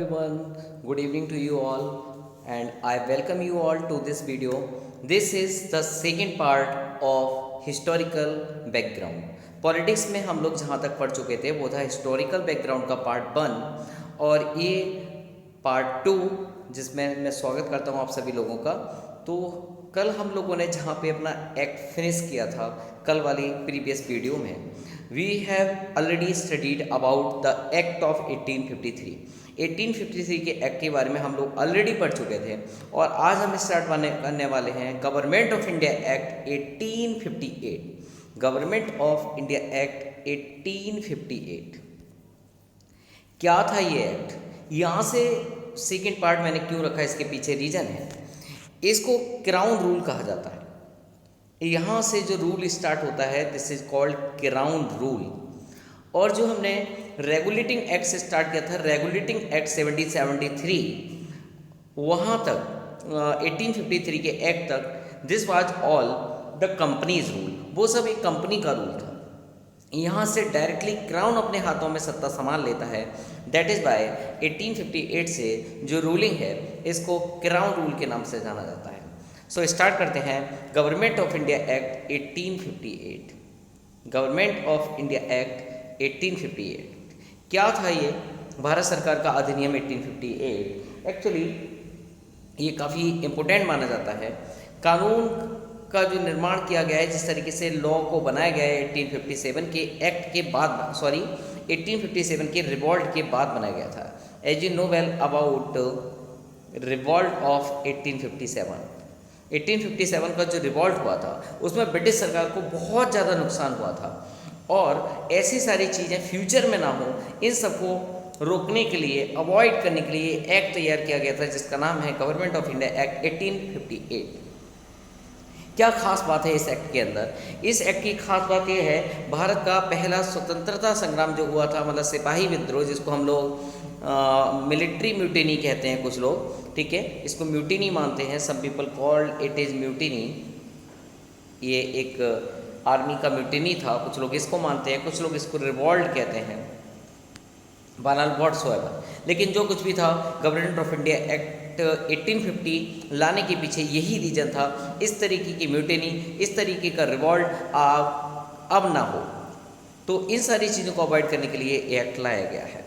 everyone, good evening to you all, and I welcome you all to this video. This is the second part of historical background. Politics में हम लोग जहाँ तक पढ़ चुके थे वो था हिस्टोरिकल बैकग्राउंड का पार्ट 1 और ये पार्ट 2 जिसमें मैं स्वागत करता हूँ आप सभी लोगों का। तो कल हम लोगों ने जहाँ पे अपना एक्ट फिनिश किया था कल वाली प्रीवियस वीडियो में, we have already studied about the act of 1853। 1853 के एक्ट के बारे में हम लोग ऑलरेडी पढ़ चुके थे और आज हम स्टार्ट करने वाले हैं government of India act 1858। Government of India act 1858 क्या था ये एक्ट? यहाँ से सेकेंड पार्ट मैंने क्यों रखा, इसके पीछे रीजन है। इसको क्राउन रूल कहा जाता है। यहाँ से जो रूल स्टार्ट होता है this is called crown rule. और जो हमने रेगुलेटिंग एक्ट से स्टार्ट किया था, रेगुलेटिंग एक्ट 1773, वहाँ तक 1853 के एक्ट तक this was all the companies rule, वो सब एक कंपनी का रूल था। यहाँ से डायरेक्टली क्राउन अपने हाथों में सत्ता संभाल लेता है। दैट इज़ बाय 1858 से जो रूलिंग है इसको क्राउन रूल के नाम से जाना जाता है। सो स्टार्ट करते हैं government of India act 1858। Government of India act 1858 क्या था? ये भारत सरकार का अधिनियम 1858 एक्चुअली ये काफ़ी इम्पोर्टेंट माना जाता है। कानून का जो निर्माण किया गया है, जिस तरीके से लॉ को बनाया गया है 1857 के एक्ट के बाद, 1857 के रिवॉल्ट के बाद बनाया गया था। As you know well about revolt of 1857 का जो रिवॉल्ट हुआ था उसमें ब्रिटिश सरकार को बहुत ज़्यादा नुकसान हुआ था और ऐसी सारी चीज़ें फ्यूचर में ना हो, इन सबको रोकने के लिए, अवॉइड करने के लिए एक्ट तैयार किया गया था जिसका नाम है गवर्नमेंट ऑफ इंडिया एक्ट 1858। क्या खास बात है इस एक्ट के अंदर? इस एक्ट की खास बात यह है, भारत का पहला स्वतंत्रता संग्राम जो हुआ था, मतलब सिपाही विद्रोह, जिसको हम लोग मिलिट्री म्यूटिनी कहते हैं कुछ लोग, ठीक है, इसको म्यूटिनी मानते हैं। Some people called it is mutiny. ये एक आर्मी का म्यूटिनी था, कुछ लोग इसको मानते हैं, कुछ लोग इसको रिवॉल्ट कहते हैं, बहरहाल व्हाट्सएवर। लेकिन जो कुछ भी था, गवर्नमेंट ऑफ इंडिया एक्ट 1850 लाने के पीछे यही रीजन था, इस तरीके की म्यूटिनी, इस तरीके का रिवॉल्ट अब ना हो। तो इन सारी चीज़ों को अवॉइड करने के लिए एक्ट लाया गया है।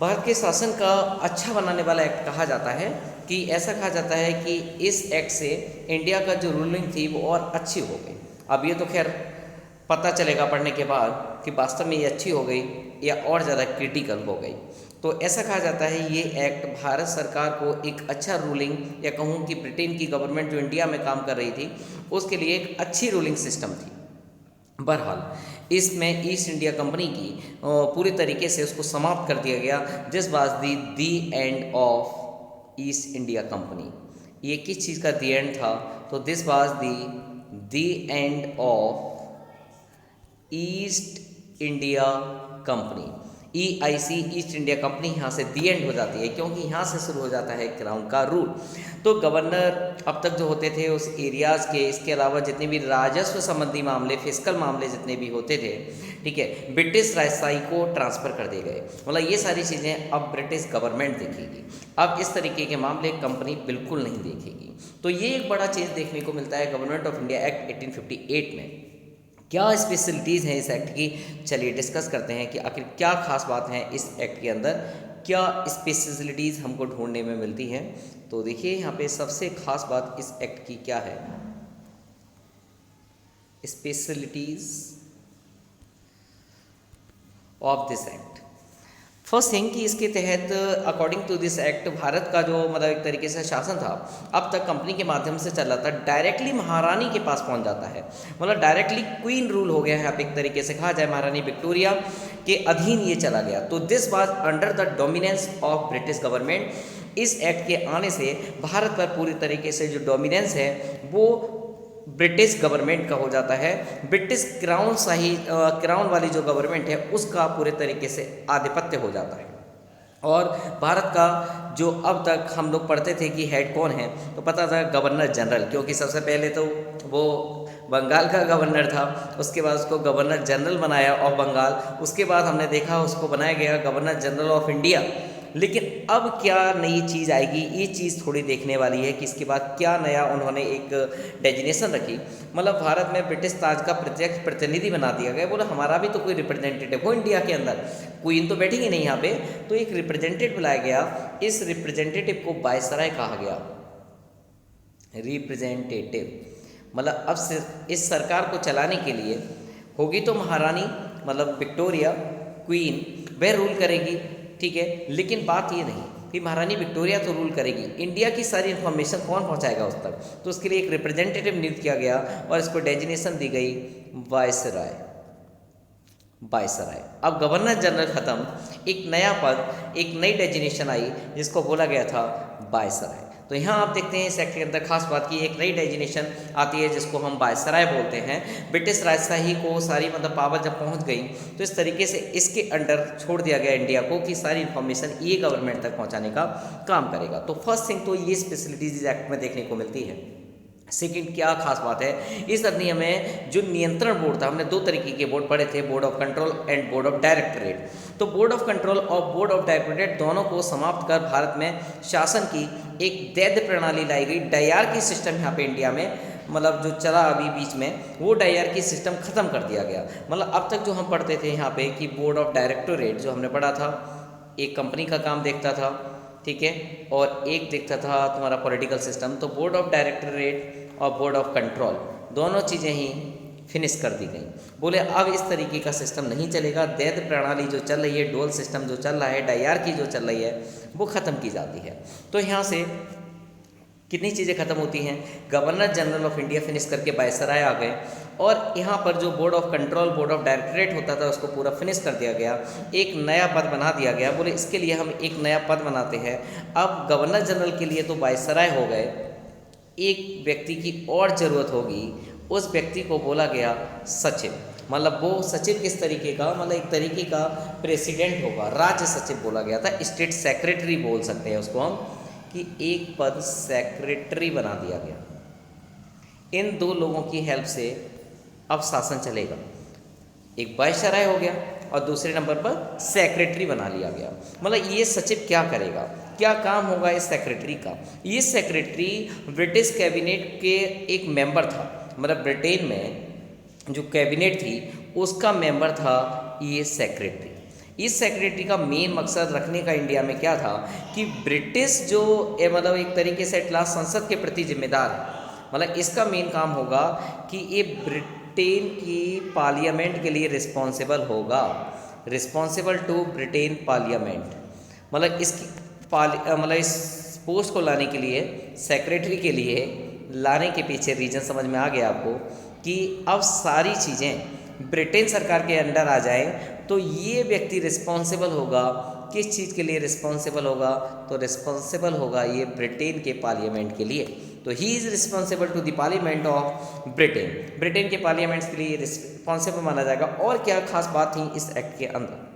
भारत के शासन का अच्छा बनाने वाला एक्ट कहा जाता है कि ऐसा कहा जाता है कि इस एक्ट से इंडिया का जो रूलिंग थी वो और अच्छी हो गई। अब ये तो खैर पता चलेगा पढ़ने के बाद कि वास्तव में ये अच्छी हो गई या और ज़्यादा क्रिटिकल हो गई। तो ऐसा कहा जाता है ये एक्ट भारत सरकार को एक अच्छा रूलिंग, या कहूँ कि ब्रिटेन की गवर्नमेंट जो इंडिया में काम कर रही थी उसके लिए एक अच्छी रूलिंग सिस्टम थी। बहरहाल इसमें ईस्ट इंडिया कंपनी की पूरी तरीके से उसको समाप्त कर दिया गया। This was the end of east India company. ये किस चीज़ का दी एंड था? तो this was the end of east India company. EIC east India company यहाँ से दी एंड हो जाती है, क्योंकि यहाँ से शुरू हो जाता है क्राउन का रूल। तो गवर्नर अब तक जो होते थे उस एरियाज़ के, इसके अलावा जितने भी राजस्व संबंधी मामले, फिजिकल मामले जितने भी होते थे, ठीक है, ब्रिटिश राजशाही को ट्रांसफ़र कर दिए गए। मतलब ये सारी चीज़ें अब ब्रिटिश गवर्नमेंट देखेगी। अब इस तरीके के मामले कंपनी बिल्कुल नहीं देखेगी। तो ये एक बड़ा चेंज देखने को मिलता है गवर्नमेंट ऑफ इंडिया एक्ट 1858 में। क्या स्पेशलिटीज़ हैं इस एक्ट की? चलिए डिस्कस करते हैं कि आखिर क्या खास बात है इस एक्ट के अंदर, क्या स्पेशलिटीज़ हमको ढूंढने में मिलती हैं। तो देखिए यहाँ पे सबसे खास बात इस एक्ट की क्या है। Specialities of this act. First thing कि इसके तहत according to this act Bharat का जो मतलब एक तरीके से शासन था अब तक कंपनी के माध्यम से चल रहा था, डायरेक्टली महारानी के पास पहुंच जाता है। मतलब डायरेक्टली क्वीन रूल हो गया है। अब एक तरीके से कहा जाए महारानी विक्टोरिया के अधीन ये चला गया। तो this was under the dominance of British government. इस एक्ट के आने से भारत पर पूरी तरीके से जो डोमिनेंस है वो ब्रिटिश गवर्नमेंट का हो जाता है। ब्रिटिश क्राउन वाली जो गवर्नमेंट है उसका पूरे तरीके से आधिपत्य हो जाता है। और भारत का जो अब तक हम लोग पढ़ते थे कि हेड कौन है, तो पता था गवर्नर जनरल, क्योंकि सबसे पहले तो वो बंगाल का गवर्नर था, उसके बाद उसको गवर्नर जनरल बनाया ऑफ बंगाल, उसके बाद हमने देखा उसको बनाया गया गवर्नर जनरल ऑफ इंडिया। लेकिन अब क्या नई चीज़ आएगी, ये चीज़ थोड़ी देखने वाली है कि इसके बाद क्या नया उन्होंने एक डेजिनेशन रखी। मतलब भारत में ब्रिटिश ताज का प्रत्यक्ष प्रतिनिधि बना दिया गया। बोला हमारा भी तो कोई रिप्रेजेंटेटिव हो इंडिया के अंदर, क्वीन तो बैठेगी नहीं यहाँ पे, तो एक रिप्रेजेंटेटिव बुलाया गया। इस रिप्रेजेंटेटिव को वायसराय कहा गया, रिप्रेजेंटेटिव। मतलब अब से इस सरकार को चलाने के लिए होगी तो महारानी मतलब विक्टोरिया क्वीन वह रूल करेगी, ठीक है। लेकिन बात ये नहीं कि महारानी विक्टोरिया तो रूल करेगी, इंडिया की सारी इन्फॉर्मेशन कौन पहुंचाएगा उस तक, तो उसके लिए एक रिप्रेजेंटेटिव नियुक्त किया गया और इसको डेजिनेशन दी गई वायसराय। वायसराय। अब गवर्नर जनरल खत्म, एक नया पद, एक नई डेजिनेशन आई जिसको बोला गया था वायसराय। तो यहाँ आप देखते हैं इस एक्ट के अंदर खास बात की एक नई डेजिनेशन आती है जिसको हम वायसराय बोलते हैं। ब्रिटिश राजशाही को सारी मतलब पावर जब पहुँच गई तो इस तरीके से इसके अंडर छोड़ दिया गया इंडिया को कि सारी इन्फॉर्मेशन ये गवर्नमेंट तक पहुँचाने का काम करेगा। तो फर्स्ट थिंग तो ये स्पेशलिटीज इस एक्ट में देखने को मिलती है। सेकंड क्या खास बात है, इस अधिनियम में जो नियंत्रण बोर्ड था, हमने दो तरीके के बोर्ड पढ़े थे, board of control and board of directorate. तो बोर्ड ऑफ कंट्रोल और बोर्ड ऑफ डायरेक्टरेट दोनों को समाप्त कर भारत में शासन की एक दैर्ध्य प्रणाली लाई गई। डायरकी सिस्टम यहाँ पे इंडिया में मतलब जो चला अभी बीच में, वो डायरकी सिस्टम खत्म कर दिया गया। मतलब अब तक जो हम पढ़ते थे यहाँ पे कि बोर्ड ऑफ डायरेक्टरेट जो हमने पढ़ा था, एक कंपनी का काम देखता था, ठीक है, और एक देखता था तुम्हारा पॉलिटिकल सिस्टम। तो बोर्ड ऑफ डायरेक्टरेट और बोर्ड ऑफ कंट्रोल दोनों चीज़ें ही फिनिश कर दी गई। बोले अब इस तरीके का सिस्टम नहीं चलेगा, दैर्ध्य प्रणाली जो चल रही है, डोल सिस्टम जो चल रहा है, डायरकी जो चल रही है, वो ख़त्म की जाती है। तो यहाँ से कितनी चीज़ें खत्म होती हैं, governor general of India finish करके वायसराय आ गए, और यहाँ पर जो board of control board of directorate होता था उसको पूरा फिनिश कर दिया गया, एक नया पद बना दिया गया। बोले इसके लिए हम एक नया पद बनाते हैं। अब गवर्नर जनरल के लिए तो वायसराय हो गए, एक व्यक्ति की और ज़रूरत होगी, उस व्यक्ति को बोला गया सचिव। मतलब वो सचिव किस तरीके का, मतलब एक तरीके का प्रेसिडेंट होगा, राज्य सचिव बोला गया था, स्टेट सेक्रेटरी बोल सकते हैं उसको हम, कि एक पद सेक्रेटरी बना दिया गया। इन दो लोगों की हेल्प से अब शासन चलेगा, एक वायसराय हो गया और दूसरे नंबर पर सेक्रेटरी बना लिया गया। मतलब ये सचिव क्या करेगा, क्या काम होगा इस सेक्रेटरी का। ये सेक्रेटरी ब्रिटिश कैबिनेट के एक मेंबर था, मतलब ब्रिटेन में जो कैबिनेट थी उसका मेंबर था ये सेक्रेटरी। इस सेक्रेटरी का मेन मकसद रखने का इंडिया में क्या था कि ब्रिटिश जो मतलब एक तरीके से एट लास्ट संसद के प्रति जिम्मेदार है, मतलब इसका मेन काम होगा कि ये ब्रिटेन की पार्लियामेंट के लिए रिस्पॉन्सिबल होगा, रिस्पॉन्सिबल टू ब्रिटेन पार्लियामेंट। मतलब इसकी मतलब इस पोस्ट को लाने के लिए, सेक्रेटरी के लिए लाने के पीछे रीजन समझ में आ गया आपको कि अब सारी चीज़ें ब्रिटेन सरकार के अंडर आ जाए तो ये व्यक्ति रिस्पॉन्सिबल होगा। किस चीज़ के लिए रिस्पॉन्सिबल होगा, तो रिस्पॉन्सिबल होगा ये ब्रिटेन के पार्लियामेंट के लिए। तो he is responsible to the parliament of Britain, Britain के पार्लियामेंट के लिए रिस्पॉन्सिबल माना जाएगा। और क्या खास बात थी इस एक्ट के अंदर,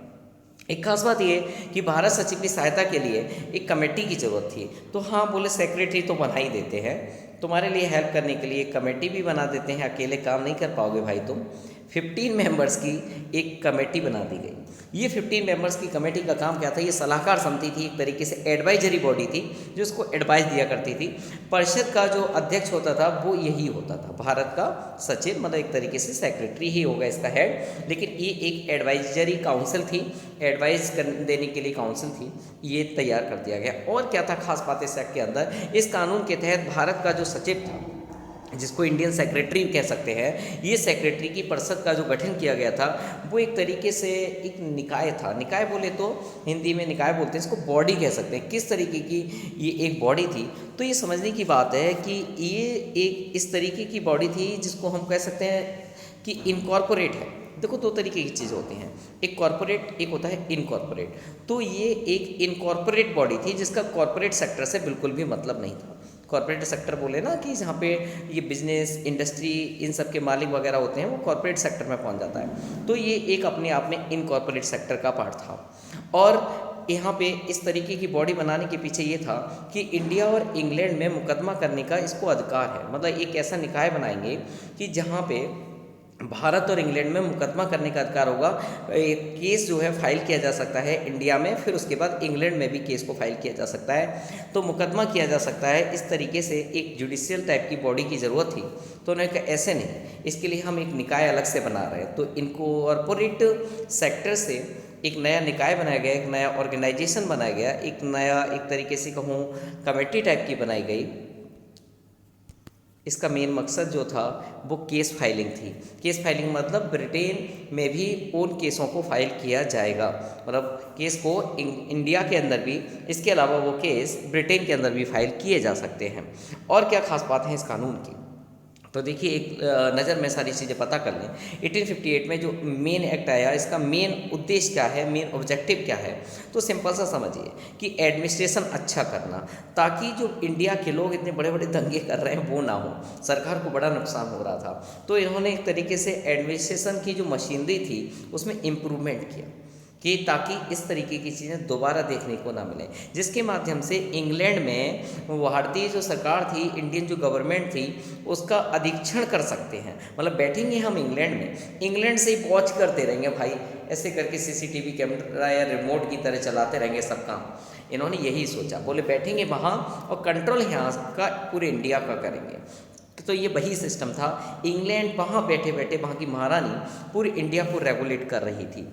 एक खास बात ये कि भारत सचिव की सहायता के लिए एक कमेटी की ज़रूरत थी। तो हाँ बोले सेक्रेटरी तो बना ही देते हैं, तुम्हारे लिए हेल्प करने के लिए एक कमेटी भी बना देते हैं, अकेले काम नहीं कर पाओगे भाई तुम। 15 मेंबर्स की एक कमेटी बना दी गई। ये 15 मेंबर्स की कमेटी का काम क्या था, ये सलाहकार समिति थी, एक तरीके से एडवाइजरी बॉडी थी जो उसको एडवाइस दिया करती थी। परिषद का जो अध्यक्ष होता था वो यही होता था, भारत का सचिव, मतलब एक तरीके से सेक्रेटरी ही होगा इसका हेड। लेकिन ये एक एडवाइजरी काउंसिल थी, एडवाइस देने के लिए काउंसिल थी, ये तैयार कर दिया गया। और क्या था खास बात इस एक्ट के अंदर, इस कानून के तहत भारत का जो सचिव था, जिसको इंडियन सेक्रेटरी कह सकते हैं, ये सेक्रेटरी की परिषद का जो गठन किया गया था वो एक तरीके से एक निकाय था। निकाय बोले तो हिंदी में निकाय बोलते हैं, इसको बॉडी कह सकते हैं। किस तरीके की ये एक बॉडी थी, तो ये समझने की बात है कि ये एक इस तरीके की बॉडी थी जिसको हम कह सकते हैं कि इनकॉर्पोरेट है। देखो दो तरीके की चीज़ें होती हैं, एक कॉर्पोरेट, एक होता है इनकॉर्पोरेट। तो ये एक इनकॉर्पोरेट बॉडी थी जिसका कॉर्पोरेट सेक्टर से बिल्कुल भी मतलब नहीं था। कॉर्पोरेट सेक्टर बोले ना कि जहाँ पे ये बिजनेस इंडस्ट्री इन सब के मालिक वगैरह होते हैं, वो कॉर्पोरेट सेक्टर में पहुँच जाता है। तो ये एक अपने आप में इनकॉर्पोरेट सेक्टर का पार्ट था। और यहाँ पे इस तरीके की बॉडी बनाने के पीछे ये था कि इंडिया और इंग्लैंड में मुकदमा करने का इसको अधिकार है। मतलब एक ऐसा निकाय बनाएंगे कि जहाँ पे भारत और इंग्लैंड में मुकदमा करने का अधिकार होगा। एक केस जो है फाइल किया जा सकता है इंडिया में, फिर उसके बाद इंग्लैंड में भी केस को फाइल किया जा सकता है, तो मुकदमा किया जा सकता है। इस तरीके से एक जुडिशियल टाइप की बॉडी की ज़रूरत थी, तो उन्होंने कहा ऐसे नहीं, इसके लिए हम एक निकाय अलग से बना रहे हैं। तो इनको कॉरपोरेट सेक्टर से एक नया निकाय बनाया गया, एक नया ऑर्गेनाइजेशन बनाया गया, एक नया एक तरीके से कहूँ कमेटी टाइप की बनाई गई। इसका मेन मकसद जो था वो केस फाइलिंग थी। केस फाइलिंग मतलब ब्रिटेन में भी उन केसों को फाइल किया जाएगा, मतलब केस को इंडिया के अंदर भी, इसके अलावा वो केस ब्रिटेन के अंदर भी फाइल किए जा सकते हैं। और क्या खास बात है इस कानून की, तो देखिए एक नज़र में सारी चीज़ें पता कर लें। 1858 में जो मेन एक्ट आया, इसका मेन उद्देश्य क्या है, मेन ऑब्जेक्टिव क्या है, तो सिंपल सा समझिए कि एडमिनिस्ट्रेशन अच्छा करना, ताकि जो इंडिया के लोग इतने बड़े बड़े दंगे कर रहे हैं वो ना हो, सरकार को बड़ा नुकसान हो रहा था। तो इन्होंने एक तरीके से एडमिनिस्ट्रेशन की जो मशीनरी थी उसमें इम्प्रूवमेंट किया कि ताकि इस तरीके की चीज़ें दोबारा देखने को ना मिलें, जिसके माध्यम से इंग्लैंड में भारतीय जो सरकार थी, इंडियन जो गवर्नमेंट थी, उसका अधीक्षण कर सकते हैं। मतलब बैठेंगे हम इंग्लैंड में, इंग्लैंड से ही वॉच करते रहेंगे भाई, ऐसे करके सीसीटीवी कैमरा या रिमोट की तरह चलाते रहेंगे सब काम। इन्होंने यही सोचा, बोले बैठेंगे वहाँ और कंट्रोल यहाँ का पूरे इंडिया का करेंगे। तो ये वही सिस्टम था। इंग्लैंड वहाँ बैठे बैठे वहाँ की महारानी पूरे इंडिया को रेगुलेट कर रही थी,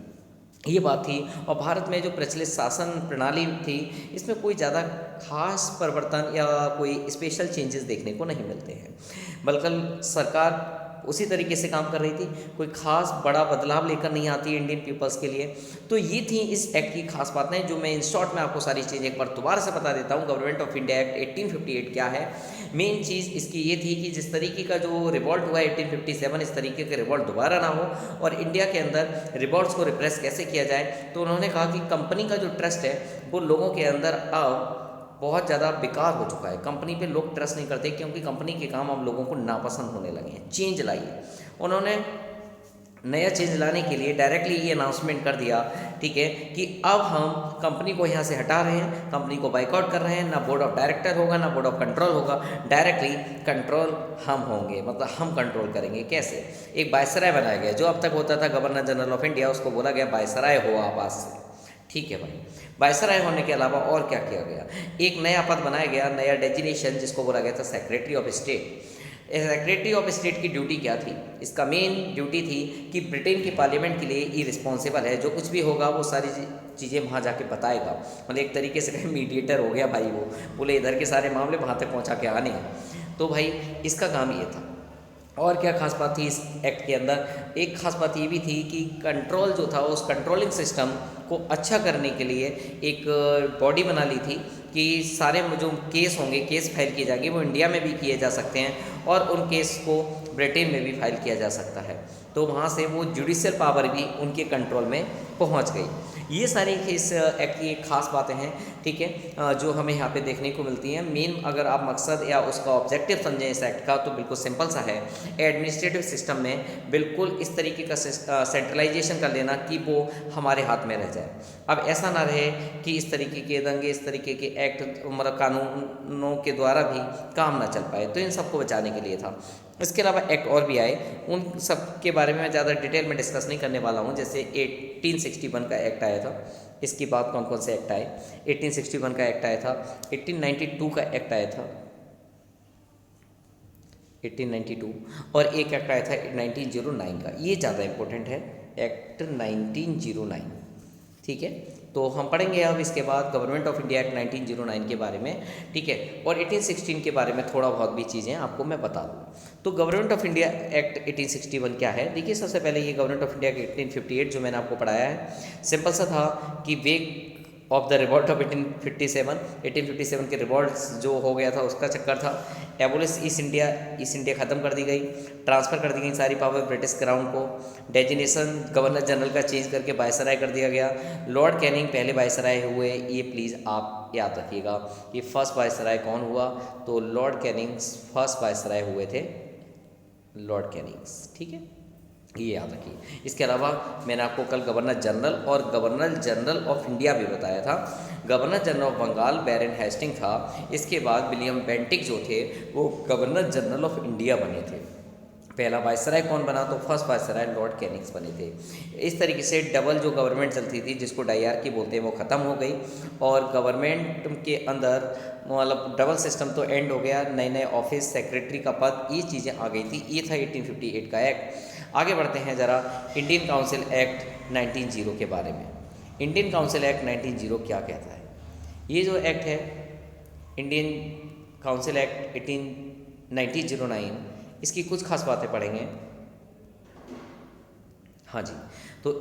ये बात थी। और भारत में जो प्रचलित शासन प्रणाली थी, इसमें कोई ज़्यादा खास परिवर्तन या कोई स्पेशल चेंजेस देखने को नहीं मिलते हैं, बल्कि सरकार उसी तरीके से काम कर रही थी, कोई खास बड़ा बदलाव लेकर नहीं आती इंडियन पीपल्स के लिए। तो ये थी इस एक्ट की खास बातें, जो मैं इन शॉर्ट में आपको सारी चीज़ें एक बार दोबारा से बता देता हूँ। गवर्नमेंट ऑफ इंडिया एक्ट 1858 क्या है, मेन चीज़ इसकी ये थी कि जिस तरीके का जो रिवॉल्ट हुआ 1857, इस तरीके का रिवॉल्ट दोबारा ना हो, और इंडिया के अंदर रिवॉल्ट्स को रिप्रेस कैसे किया जाए। तो उन्होंने कहा कि कंपनी का जो ट्रस्ट है वो लोगों के अंदर अब बहुत ज़्यादा बेकार हो चुका है, कंपनी पे लोग ट्रस्ट नहीं करते, क्योंकि कंपनी के काम अब लोगों को नापसंद होने लगे हैं। चेंज लाइए, उन्होंने नया चेंज लाने के लिए डायरेक्टली ये अनाउंसमेंट कर दिया, ठीक है, कि अब हम कंपनी को यहाँ से हटा रहे हैं, कंपनी को बाइकआउट कर रहे हैं, ना बोर्ड ऑफ डायरेक्टर होगा ना बोर्ड ऑफ कंट्रोल होगा, डायरेक्टली कंट्रोल हम होंगे, मतलब हम कंट्रोल करेंगे। कैसे, एक वायसराय बनाया गया, जो अब तक होता था गवर्नर जनरल ऑफ इंडिया, उसको बोला गया वायसराय हो आप आज से, ठीक है भाई। वायसराय होने के अलावा और क्या किया गया, एक नया पद बनाया गया, नया डेजिनेशन, जिसको बोला गया था secretary of state. Secretary of state की ड्यूटी क्या थी, इसका मेन ड्यूटी थी कि ब्रिटेन की पार्लियामेंट के लिए ये रिस्पॉन्सिबल है, जो कुछ भी होगा वो सारी चीज़ें वहाँ जाके बताएगा। मतलब एक तरीके से कहीं मीडिएटर हो गया भाई, वो बोले इधर के सारे मामले वहाँ तक पहुँचा के आने हैं। तो भाई इसका काम ये था। और क्या खास बात थी इस एक्ट के अंदर, एक खास बात ये भी थी कि कंट्रोल जो था, उस कंट्रोलिंग सिस्टम को अच्छा करने के लिए एक बॉडी बना ली थी कि सारे जो केस होंगे, केस फाइल किए जाएंगे, वो इंडिया में भी किए जा सकते हैं और उन केस को ब्रिटेन में भी फाइल किया जा सकता है। तो वहाँ से वो जुडिशियल पावर भी उनके कंट्रोल में पहुँच गई। ये सारी इस एक्ट की खास बातें हैं, ठीक है, जो हमें यहाँ पे देखने को मिलती हैं। मेन अगर आप मकसद या उसका ऑब्जेक्टिव समझें इस एक्ट का, तो बिल्कुल सिंपल सा है, एडमिनिस्ट्रेटिव सिस्टम में बिल्कुल इस तरीके का सेंट्रलाइजेशन कर लेना कि वो हमारे हाथ में रह जाए। अब ऐसा ना रहे कि इस तरीके के दंगे, इस तरीके के एक्ट, मतलब कानूनों के द्वारा भी काम ना चल पाए, तो इन सबको बचाने के लिए था। इसके अलावा एक्ट और भी आए, उन सब के बारे में मैं ज़्यादा डिटेल में डिस्कस नहीं करने वाला हूँ। जैसे 1861 का एक्ट आया था, इसकी बात कौन कौन से एक्ट आए, 1861 का एक्ट आया था, 1892 का एक्ट आया था, 1892, और एक एक्ट आया था 1909 का, ये ज़्यादा इंपॉर्टेंट है, एक्ट 1909, ठीक है। तो हम पढ़ेंगे अब इसके बाद गवर्नमेंट ऑफ इंडिया एक्ट 1909 के बारे में, ठीक है, और 1816 के बारे में थोड़ा बहुत भी चीज़ें आपको मैं बता दूँ। तो गवर्नमेंट ऑफ इंडिया एक्ट 1861 क्या है, देखिए सबसे पहले ये गवर्नमेंट ऑफ इंडिया के 1858 जो मैंने आपको पढ़ाया है, सिंपल सा था कि वेग ऑफ द रिवॉल्ट ऑफ 1857 के रिवॉल्ट जो हो गया था उसका चक्कर था। एबोलिश ईस्ट इंडिया ख़त्म कर दी गई, ट्रांसफ़र कर दी गई सारी पावर ब्रिटिश क्राउन को, डेजिनेशन गवर्नर जनरल का चेंज करके वायसराय कर दिया गया। लॉर्ड कैनिंग पहले वायसराय हुए, ये प्लीज़ आप याद रखिएगा। ये फर्स्ट वायसराय कौन हुआ, तो लॉर्ड कैनिंग्स फर्स्ट वायसराय हुए थे, लॉर्ड कैनिंग्स, ठीक है, ये याद रखिए। इसके अलावा मैंने आपको कल गवर्नर जनरल और गवर्नर जनरल ऑफ इंडिया भी बताया था। Governor general of Bengal Baron Hasting था, इसके बाद विलियम बेंटिक जो थे वो गवर्नर जनरल ऑफ इंडिया बने थे। पहला वायसराय कौन बना, तो फर्स्ट वायसराय लॉर्ड कैनिंग्स बने थे। इस तरीके से डबल जो गवर्नमेंट चलती थी जिसको डायरकी बोलते हैं वो ख़त्म हो गई, और गवर्नमेंट के अंदर मतलब डबल सिस्टम तो एंड हो गया, नए नए ऑफिस, सेक्रेटरी का पद, ये चीज़ें आ गई थी। ये था 1858 का एक्ट। आगे बढ़ते हैं ज़रा इंडियन काउंसिल एक्ट 1900 के बारे में। इंडियन काउंसिल एक्ट 1900 क्या कहता है? ये जो एक्ट है इंडियन काउंसिल एक्ट 1909, इसकी कुछ खास बातें पढ़ेंगे। हाँ जी, तो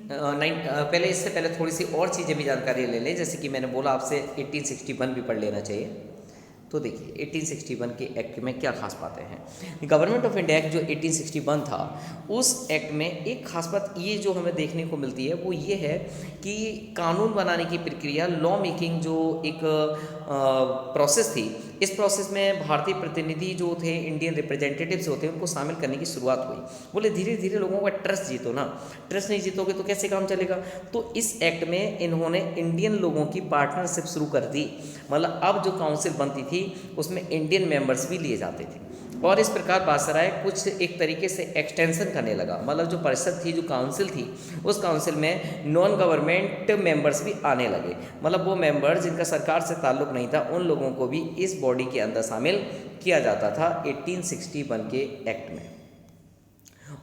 पहले इससे पहले थोड़ी सी और चीज़ें भी जानकारी ले लें, जैसे कि मैंने बोला आपसे 1861 भी पढ़ लेना चाहिए। तो देखिए 1861 के एक्ट में क्या खास बातें हैं। गवर्नमेंट ऑफ इंडिया एक्ट जो 1861 था, उस एक्ट में एक खास बात ये जो हमें देखने को मिलती है वो ये है कि कानून बनाने की प्रक्रिया, लॉ मेकिंग जो एक प्रोसेस थी, इस प्रोसेस में भारतीय प्रतिनिधि जो थे, इंडियन रिप्रेजेंटेटिव्स होते हैं, उनको शामिल करने की शुरुआत हुई। बोले धीरे धीरे लोगों का ट्रस्ट जीतो ना, ट्रस्ट नहीं जीतोगे तो कैसे काम चलेगा। तो इस एक्ट में इन्होंने इंडियन लोगों की पार्टनरशिप शुरू कर दी। मतलब अब जो काउंसिल बनती थी उसमें इंडियन मेंबर्स भी लिए जाते थे, और इस प्रकार वायसराय कुछ एक तरीके से एक्सटेंशन करने लगा। मतलब जो परिषद थी, जो काउंसिल थी, उस काउंसिल में नॉन गवर्नमेंट मेंबर्स भी आने लगे। मतलब वो मेंबर जिनका सरकार से ताल्लुक़ नहीं था, उन लोगों को भी इस बॉडी के अंदर शामिल किया जाता था 1861 के एक्ट में।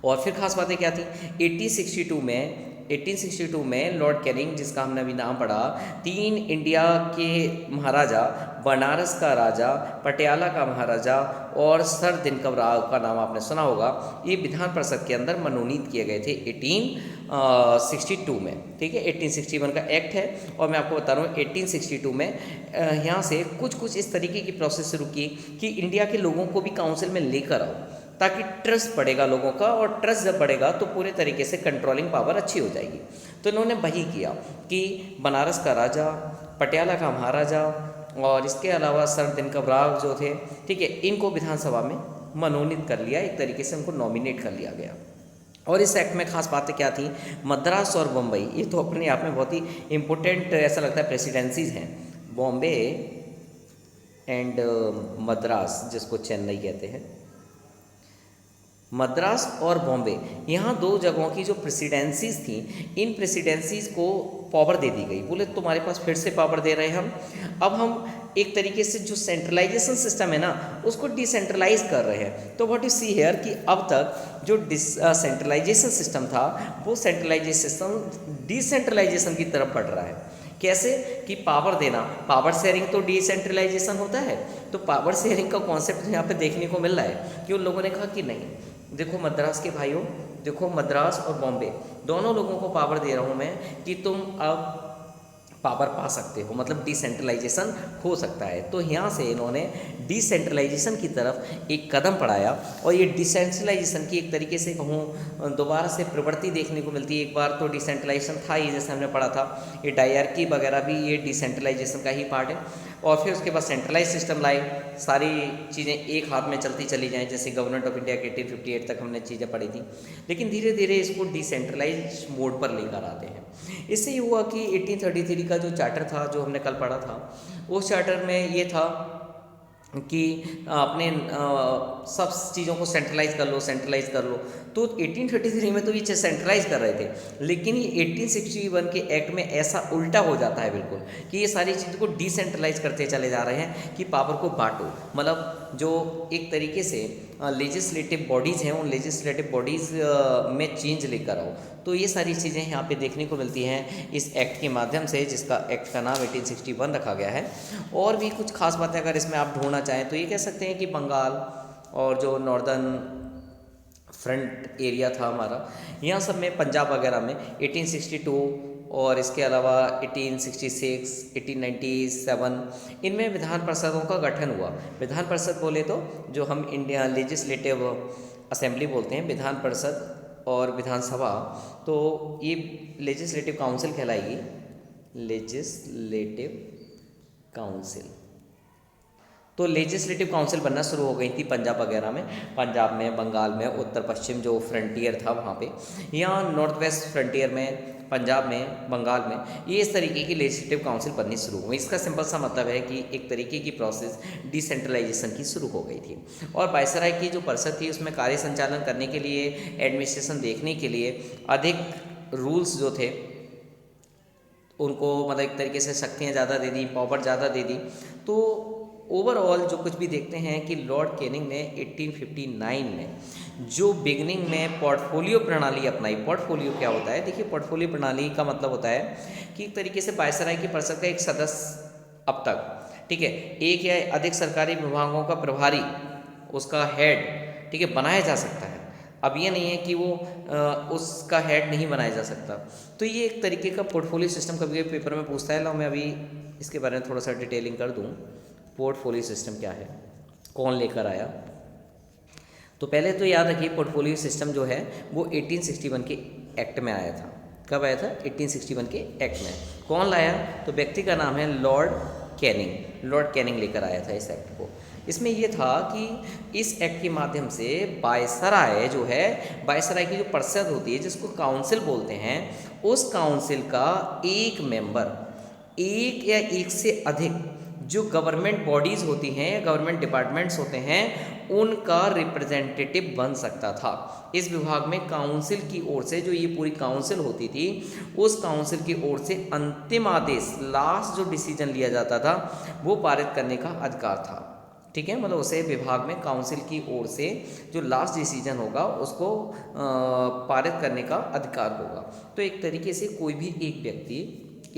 और फिर खास बातें क्या थी 1862 में लॉर्ड कैनिंग, जिसका हमने अभी नाम पढ़ा, 3 इंडिया के महाराजा, बनारस का राजा, पटियाला का महाराजा और सर दिनकर राव का नाम आपने सुना होगा, ये विधान परिषद के अंदर मनोनीत किए गए थे 1862 में। ठीक है, 1861 का एक्ट है, और मैं आपको बता रहा हूँ 1862 में यहाँ से कुछ इस तरीके की प्रोसेस शुरू की कि इंडिया के लोगों को भी काउंसिल में लेकर आओ, ताकि ट्रस्ट बढ़ेगा लोगों का, और ट्रस्ट जब बढ़ेगा तो पूरे तरीके से कंट्रोलिंग पावर अच्छी हो जाएगी। तो इन्होंने वही किया कि बनारस का राजा, पटियाला का महाराजा और इसके अलावा सर दिनकर राव जो थे, ठीक है, इनको विधानसभा में मनोनीत कर लिया, एक तरीके से उनको नॉमिनेट कर लिया गया। और इस एक्ट में खास बातें क्या थी, मद्रास और बम्बई, ये तो अपने आप में बहुत ही इम्पोर्टेंट ऐसा लगता है प्रेसिडेंसीज हैं, बॉम्बे एंड मद्रास, जिसको चेन्नई कहते हैं, मद्रास और बॉम्बे, यहाँ 2 जगहों की जो प्रेसिडेंसीज थी, इन प्रेसिडेंसीज को पावर दे दी गई। बोले तुम्हारे पास फिर से पावर दे रहे हैं हम, अब हम एक तरीके से जो सेंट्रलाइजेशन सिस्टम है ना, उसको डिसेंट्रलाइज कर रहे हैं। तो व्हाट यू सी हियर कि अब तक जो सेंट्रलाइजेशन सिस्टम था, वो सेंट्रलाइजेशन डिसेंट्रलाइजेशन की तरफ बढ़ रहा है। कैसे कि पावर देना, पावर शेयरिंग तो डिसेंट्रलाइजेशन होता है, तो पावर शेयरिंग का कॉन्सेप्ट यहाँ पे देखने को मिल रहा है कि उन लोगों ने कहा कि नहीं, देखो मद्रास के भाइयों, देखो मद्रास और बॉम्बे दोनों लोगों को पावर दे रहा हूँ मैं कि तुम अब पावर पा सकते हो, मतलब डिसेंट्रलाइजेशन हो सकता है। तो यहाँ से इन्होंने डिसेंट्रलाइजेशन की तरफ एक कदम बढ़ाया, और ये डिसेंट्रलाइजेशन की एक तरीके से कहूँ दोबारा से प्रवृत्ति देखने को मिलती है। एक बार तो डिसेंट्रलाइजेशन था ही, जैसे हमने पढ़ा था, ये डायरकी वगैरह भी ये डिसेंट्रलाइजेशन का ही पार्ट है। और फिर उसके बाद सेंट्रलाइज सिस्टम लाए, सारी चीज़ें एक हाथ में चलती चली जाएँ, जैसे गवर्नमेंट ऑफ इंडिया के 1858 तक हमने चीज़ें पढ़ी थी। लेकिन धीरे धीरे इसको डिसेंट्रलाइज मोड पर लेकर आते हैं। इससे ये हुआ कि 1833 का जो चार्टर था, जो हमने कल पढ़ा था, उस चार्टर में ये था कि अपने सब चीज़ों को सेंट्रलाइज कर लो। तो 1833 में तो ये सेंट्रलाइज कर रहे थे, लेकिन ये 1861 के एक्ट में ऐसा उल्टा हो जाता है बिल्कुल, कि ये सारी चीज़ों को डिसेंट्रलाइज करते चले जा रहे हैं कि पावर को बांटो। मतलब जो एक तरीके से लेजिस्लेटिव बॉडीज़ हैं, उन लेजिस्लेटिव बॉडीज़ में चेंज लेकर आओ। तो ये सारी चीज़ें यहाँ पे देखने को मिलती हैं इस एक्ट के माध्यम से, जिसका एक्ट का नाम 1861 रखा गया है। और भी कुछ खास बातें अगर इसमें आप ढूंढना चाहें तो ये कह सकते हैं कि बंगाल और जो नॉर्दर्न फ्रंट एरिया था हमारा, यहाँ सब में, पंजाब वगैरह में 1862 और इसके अलावा 1866, 1897 इनमें विधान परिषदों का गठन हुआ। विधान परिषद बोले तो जो हम इंडिया लेजिस्लेटिव असेंबली बोलते हैं, विधान परिषद और विधानसभा, तो ये लेजिस्लेटिव काउंसिल कहलाएगी, लेजिस्लेटिव काउंसिल। तो लेजिस्लेटिव काउंसिल बनना शुरू हो गई थी पंजाब वगैरह में, पंजाब में, बंगाल में, उत्तर पश्चिम जो फ्रंटियर था वहाँ पे। यहाँ नॉर्थ वेस्ट फ्रंटियर में पंजाब में, बंगाल में, ये इस तरीके की लेजिस्लेटिव काउंसिल बननी शुरू हुई। इसका सिंपल सा मतलब है कि एक तरीके की प्रोसेस डिसेंट्रलाइजेशन की शुरू हो गई थी। और वायसराय की जो परिषद थी उसमें कार्य संचालन करने के लिए, एडमिनिस्ट्रेशन देखने के लिए अधिक रूल्स जो थे उनको मतलब एक तरीके से शक्तियाँ ज़्यादा दे दी, पावर ज़्यादा दे दी। तो ओवरऑल जो कुछ भी देखते हैं कि लॉर्ड कैनिंग ने 1859 में जो बिगनिंग में पोर्टफोलियो प्रणाली अपनाई। पोर्टफोलियो क्या होता है? देखिए, पोर्टफोलियो प्रणाली का मतलब होता है कि एक तरीके से वायसराय की परिषद का एक सदस्य अब तक, ठीक है, एक या अधिक सरकारी विभागों का प्रभारी, उसका हेड, ठीक है, बनाया जा सकता है। अब ये नहीं है कि वो उसका हेड नहीं बनाया जा सकता। तो ये एक तरीके का पोर्टफोलियो सिस्टम कभी कभी पेपर में पूछता है। लो मैं अभी इसके बारे में थोड़ा सा डिटेलिंग कर दूँ। पोर्टफोलियो सिस्टम क्या है, कौन लेकर आया? तो पहले तो याद रखिए, पोर्टफोलियो सिस्टम जो है वो 1861 के एक्ट में आया था। कब आया था? 1861 के एक्ट में। कौन लाया? तो व्यक्ति का नाम है लॉर्ड कैनिंग। लॉर्ड कैनिंग लेकर आया था इस एक्ट को। इसमें यह था कि इस एक्ट के माध्यम से वायसराय जो है, वायसराय की जो परिषद होती है जिसको काउंसिल बोलते हैं, उस काउंसिल का एक मेंबर, एक या एक से अधिक जो गवर्नमेंट बॉडीज़ होती हैं या गवर्नमेंट डिपार्टमेंट्स होते हैं उनका रिप्रेजेंटेटिव बन सकता था। इस विभाग में काउंसिल की ओर से, जो ये पूरी काउंसिल होती थी, उस काउंसिल की ओर से अंतिम आदेश, लास्ट जो डिसीजन लिया जाता था वो पारित करने का अधिकार था। ठीक है, मतलब उसे विभाग में काउंसिल की ओर से जो लास्ट डिसीजन होगा उसको पारित करने का अधिकार होगा। तो एक तरीके से कोई भी एक व्यक्ति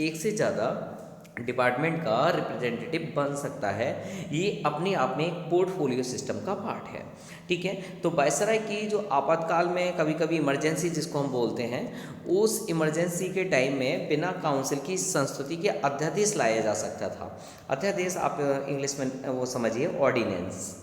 एक से ज़्यादा डिपार्टमेंट का रिप्रेजेंटेटिव बन सकता है। ये अपने आप में एक पोर्टफोलियो सिस्टम का पार्ट है। ठीक है, तो वायसराय की जो आपातकाल में कभी कभी इमरजेंसी जिसको हम बोलते हैं, उस इमरजेंसी के टाइम में बिना काउंसिल की संस्तुति के अध्यादेश लाया जा सकता था। अध्यादेश आप इंग्लिश में वो समझिए ऑर्डिनेंस,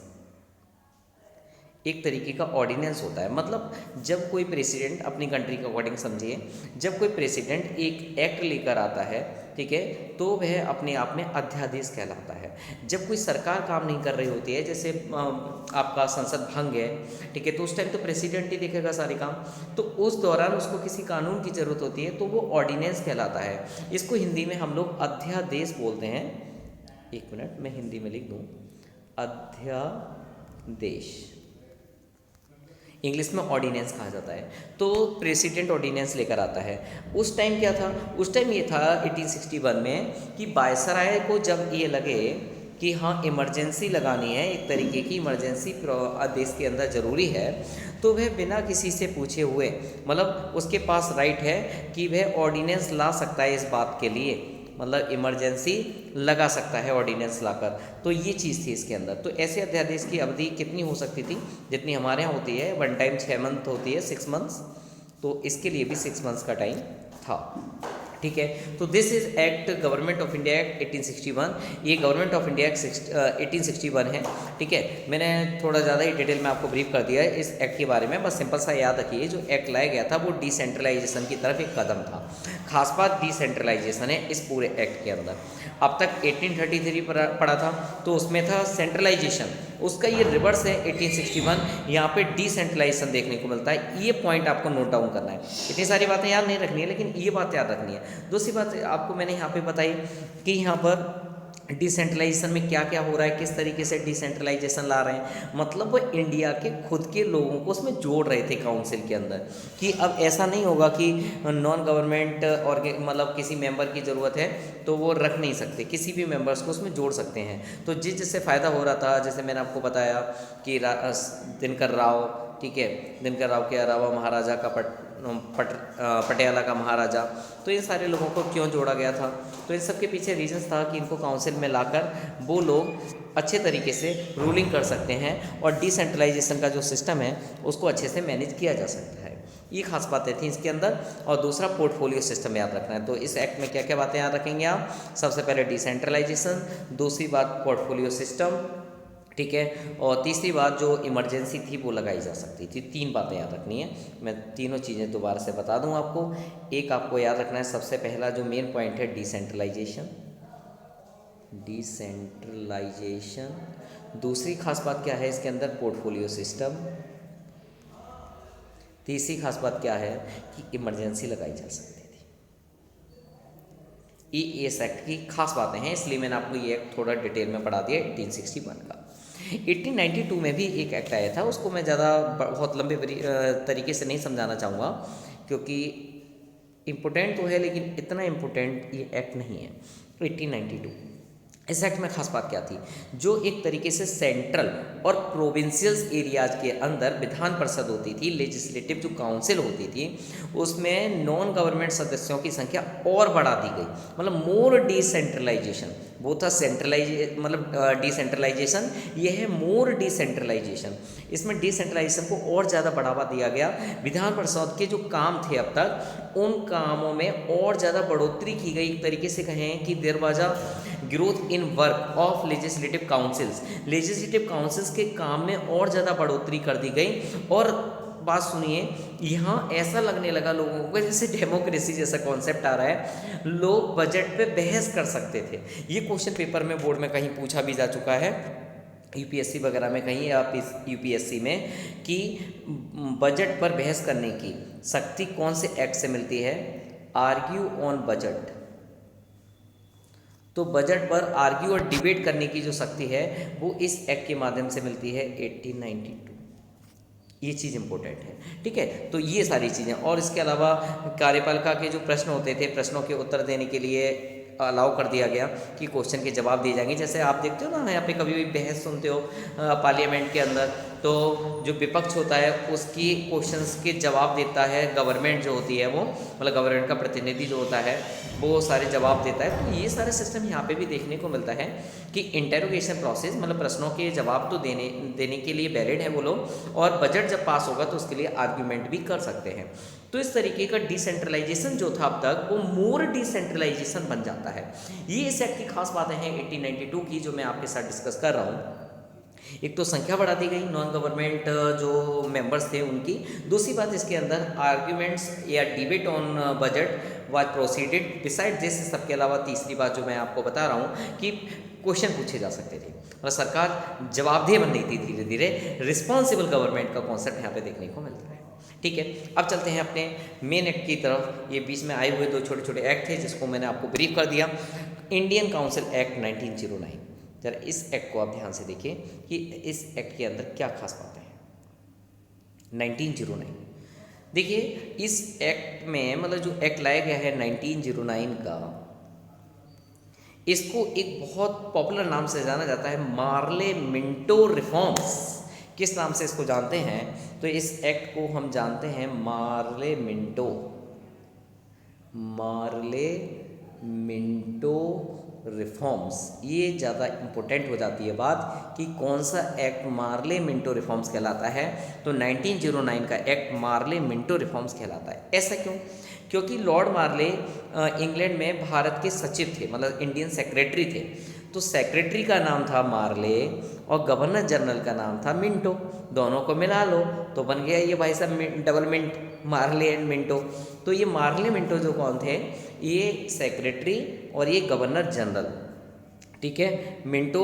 एक तरीके का ऑर्डिनेंस होता है। मतलब जब कोई प्रेसिडेंट, अपनी कंट्री के अकॉर्डिंग समझिए, जब कोई प्रेसिडेंट एक एक्ट लेकर आता है, ठीक है, तो वह अपने आप में अध्यादेश कहलाता है। जब कोई सरकार काम नहीं कर रही होती है, जैसे आपका संसद भंग है, ठीक है, तो उस टाइम तो प्रेसिडेंट ही देखेगा सारे काम, तो उस दौरान उसको किसी कानून की ज़रूरत होती है तो वो ऑर्डिनेंस कहलाता है। इसको हिंदी में हम लोग अध्यादेश बोलते हैं। एक मिनट, मैं हिंदी में लिख दूँ, अध्यादेश, इंग्लिश में ऑर्डिनेंस कहा जाता है। तो प्रेसिडेंट ऑर्डिनेंस लेकर आता है। उस टाइम क्या था? उस टाइम ये था 1861 में कि वायसराय को जब ये लगे कि हाँ इमरजेंसी लगानी है, एक तरीके की इमरजेंसी देश के अंदर ज़रूरी है, तो वह बिना किसी से पूछे हुए, मतलब उसके पास राइट है कि वह ऑर्डिनेंस ला सकता है इस बात के लिए, मतलब इमरजेंसी लगा सकता है ऑर्डिनेंस लाकर। तो ये चीज़ थी इसके अंदर। तो ऐसे अध्यादेश की अवधि कितनी हो सकती थी? जितनी हमारे यहाँ होती है वन टाइम 6 मंथ होती है, 6 मंथ्स, तो इसके लिए भी 6 मंथ्स का टाइम था। ठीक है, तो this is act government of India act 1861। ये गवर्नमेंट ऑफ इंडिया एक्ट 1861 है। ठीक है, मैंने थोड़ा ज़्यादा ही डिटेल में आपको ब्रीफ कर दिया है इस एक्ट के बारे में। बस सिंपल सा याद रखिए, जो एक्ट लाया गया था वो डिसेंट्रलाइजेशन की तरफ एक कदम था। खास बात डिसेंट्रलाइजेशन है इस पूरे एक्ट के अंदर। अब तक 1833 पढ़ा था तो उसमें था सेंट्रलाइजेशन, उसका ये रिवर्स है 1861। यहाँ पे डिसेंट्रलाइजेशन देखने को मिलता है। ये पॉइंट आपको नोट डाउन करना है। इतनी सारी बातें याद नहीं रखनी है, लेकिन ये बात याद रखनी है। दूसरी बात आपको मैंने यहाँ पे बताई कि यहाँ पर डिसेंट्रलाइजेशन में क्या क्या हो रहा है, किस तरीके से डिसेंट्रलाइजेशन ला रहे हैं। मतलब वो इंडिया के खुद के लोगों को उसमें जोड़ रहे थे काउंसिल के अंदर, कि अब ऐसा नहीं होगा कि नॉन गवर्नमेंट और मतलब किसी मेंबर की ज़रूरत है तो वो रख नहीं सकते, किसी भी मेंबर्स को उसमें जोड़ सकते हैं। तो जिससे फ़ायदा हो रहा था, जैसे मैंने आपको बताया कि दिनकर राव, ठीक है, दिनकर राव के अलावा महाराजा का पटियाला का महाराजा, तो ये सारे लोगों को क्यों जोड़ा गया था? तो इन सब के पीछे रीजंस था कि इनको काउंसिल में लाकर वो लोग अच्छे तरीके से रूलिंग कर सकते हैं और डिसेंट्रलाइजेशन का जो सिस्टम है उसको अच्छे से मैनेज किया जा सकता है। ये खास बातें थी इसके अंदर। और दूसरा पोर्टफोलियो सिस्टम याद रखना है। तो इस एक्ट में क्या क्या बातें याद रखेंगे आप? सबसे पहले डिसेंट्रलाइजेशन, दूसरी बात पोर्टफोलियो सिस्टम, ठीक है, और तीसरी बात जो इमरजेंसी थी वो लगाई जा सकती थी। 3 बातें याद रखनी है। मैं तीनों चीज़ें दोबारा से बता दूं आपको। एक आपको याद रखना है, सबसे पहला जो मेन पॉइंट है डिसेंट्रलाइजेशन, डिसेंट्रलाइजेशन। दूसरी खास बात क्या है इसके अंदर? Portfolio system. तीसरी खास बात क्या है कि इमरजेंसी लगाई जा सकती थी। ये इस एक्ट की खास बातें हैं, इसलिए मैंने आपको ये एक्ट थोड़ा डिटेल में पढ़ा दिया 1861 का। 1892 में भी एक एक्ट आया था, उसको मैं ज़्यादा बहुत लंबे तरीके से नहीं समझाना चाहूँगा क्योंकि इम्पोर्टेंट तो है लेकिन इतना इम्पोर्टेंट ये एक्ट नहीं है। 1892 इस एक्ट में खास बात क्या थी, जो एक तरीके से सेंट्रल और प्रोविंशियल एरियाज के अंदर विधान परिषद होती थी, लेजिस्लेटिव जो काउंसिल होती थी, उसमें नॉन गवर्नमेंट सदस्यों की संख्या और बढ़ा दी गई, मतलब मोर डिसेंट्रलाइजेशन। वो था मतलब डिसेंट्रलाइजेशन, ये है मोर डिसेंट्रलाइजेशन। इसमें डिसेंट्रलाइजेशन को और ज़्यादा बढ़ावा दिया गया। विधान परिषद के जो काम थे अब तक, उन कामों में और ज़्यादा बढ़ोतरी की गई। एक तरीके से कहें कि there was a growth in work of legislative councils, legislative councils के काम में और ज़्यादा बढ़ोतरी कर दी गई। और बात सुनिए, यहाँ ऐसा लगने लगा लोगों को जैसे डेमोक्रेसी जैसा कॉन्सेप्ट आ रहा है, लोग बजट पे बहस कर सकते थे। ये क्वेश्चन पेपर में बोर्ड में कहीं पूछा भी जा चुका है, यूपीएससी वगैरह में कहीं या यूपीएससी में, कि बजट पर बहस करने की शक्ति कौन से एक्ट से मिलती है? Argue on budget. तो बजट पर आर्ग्यू और डिबेट करने की जो शक्ति है वो इस एक्ट के माध्यम से मिलती है 1892। ये चीज़ इंपॉर्टेंट है, ठीक है। तो ये सारी चीज़ें, और इसके अलावा कार्यपालिका के जो प्रश्न होते थे, प्रश्नों के उत्तर देने के लिए अलाउ कर दिया गया कि क्वेश्चन के जवाब दिए जाएंगे। जैसे आप देखते हो ना, यहाँ पे कभी भी बहस सुनते हो पार्लियामेंट के अंदर, तो जो विपक्ष होता है उसकी क्वेश्चंस के जवाब देता है गवर्नमेंट जो होती है, वो मतलब गवर्नमेंट का प्रतिनिधि जो होता है वो सारे जवाब देता है। तो ये सारे सिस्टम यहाँ पे भी देखने को मिलता है कि इंटेरोगेशन प्रोसेस, मतलब प्रश्नों के जवाब तो देने के लिए वैलिड है वो लोग, और बजट जब पास होगा तो उसके लिए आर्ग्यूमेंट भी कर सकते हैं। तो इस तरीके का डिसेंट्रलाइजेशन जो था अब तक, वो मोर डिसेंट्रलाइजेशन बन जाता है। ये इस एक्ट की खास बातें हैं 1892 की, जो मैं आपके साथ डिस्कस कर रहा हूँ। एक तो संख्या बढ़ा दी गई नॉन गवर्नमेंट जो मेंबर्स थे उनकी। दूसरी बात, इसके अंदर आर्ग्यूमेंट्स या debate on budget was proceeded. Beside this, सबके अलावा तीसरी बात जो मैं आपको बता रहा हूँ कि क्वेश्चन पूछे जा सकते थे, और सरकार जवाबदेह बन रही थी धीरे धीरे। रिस्पॉन्सिबल गवर्नमेंट का कॉन्सेप्ट यहाँ पे देखने को मिलता है, ठीक है। अब चलते हैं अपने मेन एक्ट की तरफ। ये बीच में आए हुए दो छोटे छोटे एक्ट थे जिसको मैंने आपको ब्रीफ कर दिया। इंडियन काउंसिल एक्ट 1909, जरा इस एक्ट को आप ध्यान से देखिए कि इस एक्ट के अंदर क्या खास बातें हैं। 1909 देखिए, इस एक्ट में मतलब जो एक्ट लाया गया है 1909 का, इसको एक बहुत पॉपुलर नाम से जाना जाता है, मार्ले मिंटो रिफॉर्म्स। किस नाम से इसको जानते हैं? तो इस एक्ट को हम जानते हैं मार्ले मिंटो रिफॉर्म्स। ये ज़्यादा इम्पोर्टेंट हो जाती है बात कि कौन सा एक्ट मार्ले मिंटो रिफॉर्म्स कहलाता है। तो 1909 का एक्ट मार्ले मिंटो रिफॉर्म्स कहलाता है। ऐसा क्यों? क्योंकि लॉर्ड मार्ले इंग्लैंड में भारत के सचिव थे, मतलब इंडियन सेक्रेटरी थे। तो सेक्रेटरी का नाम था मार्ले और गवर्नर जनरल का नाम था मिंटो। दोनों को मिला लो तो बन गया ये भाई साहब double mint, Morley and Minto. तो ये मार्ले मिंटो जो कौन थे? ये सेक्रेटरी और ये गवर्नर जनरल, ठीक है। मिंटो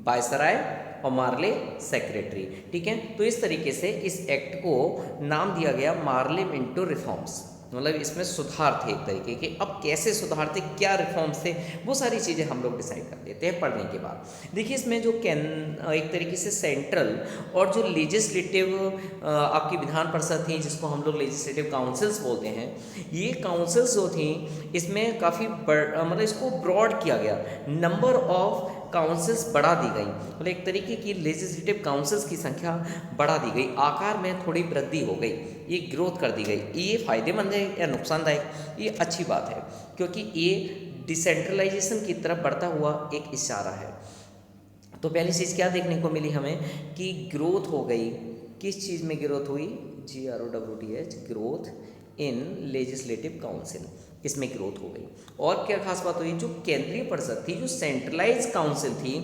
वायसराय और मार्ले सेक्रेटरी, ठीक है। तो इस तरीके से इस एक्ट को नाम दिया गया मार्ले मिंटो रिफॉर्म्स, मतलब इसमें सुधार थे एक तरीके के। अब कैसे सुधार थे, क्या रिफॉर्म्स थे, वो सारी चीज़ें हम लोग डिसाइड कर लेते हैं पढ़ने के बाद। देखिए, इसमें जो एक तरीके से सेंट्रल और जो लेजिस्लेटिव आपकी विधान परिषद थी, जिसको हम लोग लेजिस्लेटिव काउंसिल्स बोलते हैं, ये काउंसिल्स जो थी इसमें काफ़ी मतलब इसको ब्रॉड किया गया, नंबर ऑफ काउंसिल्स बढ़ा दी गई, मतलब एक तरीके की लेजिस्लेटिव काउंसिल्स की संख्या बढ़ा दी गई, आकार में थोड़ी वृद्धि हो गई, ये ग्रोथ कर दी गई। ये फायदेमंद है या नुकसानदायक? ये अच्छी बात है, क्योंकि ये डिसेंट्रलाइजेशन की तरफ बढ़ता हुआ एक इशारा है। तो पहली चीज़ क्या देखने को मिली हमें कि ग्रोथ हो गई। किस चीज़ में ग्रोथ हुई? GROWTH, growth in legislative council, इसमें ग्रोथ हो गई। और क्या खास बात हुई? जो केंद्रीय परिषद थी, जो सेंट्रलाइज काउंसिल थी,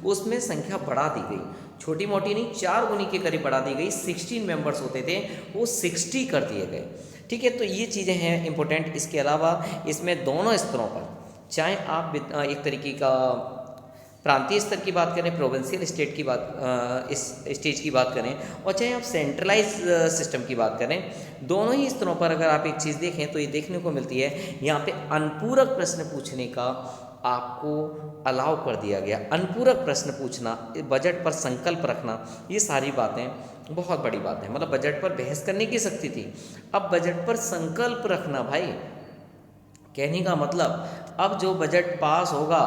उसमें संख्या बढ़ा दी गई। छोटी मोटी नहीं, 4 गुनी के करीब बढ़ा दी गई। 16 मेंबर्स होते थे, वो 60 कर दिए गए, ठीक है। तो ये चीज़ें हैं इंपॉर्टेंट। इसके अलावा इसमें दोनों स्तरों पर, चाहे आप एक तरीके का प्रांतीय स्तर की बात करें, प्रोविंशियल स्टेट की बात इस स्टेज की बात करें, और चाहे आप सेंट्रलाइज सिस्टम की बात करें, दोनों ही स्तरों पर अगर आप एक चीज़ देखें तो ये देखने को मिलती है, यहाँ पे अनुपूरक प्रश्न पूछने का आपको अलाउ कर दिया गया। अनुपूरक प्रश्न पूछना, बजट पर संकल्प रखना, ये सारी बातें बहुत बड़ी बात है। मतलब बजट पर बहस करने की शक्ति थी, अब बजट पर संकल्प रखना भाई, कहने का मतलब अब जो बजट पास होगा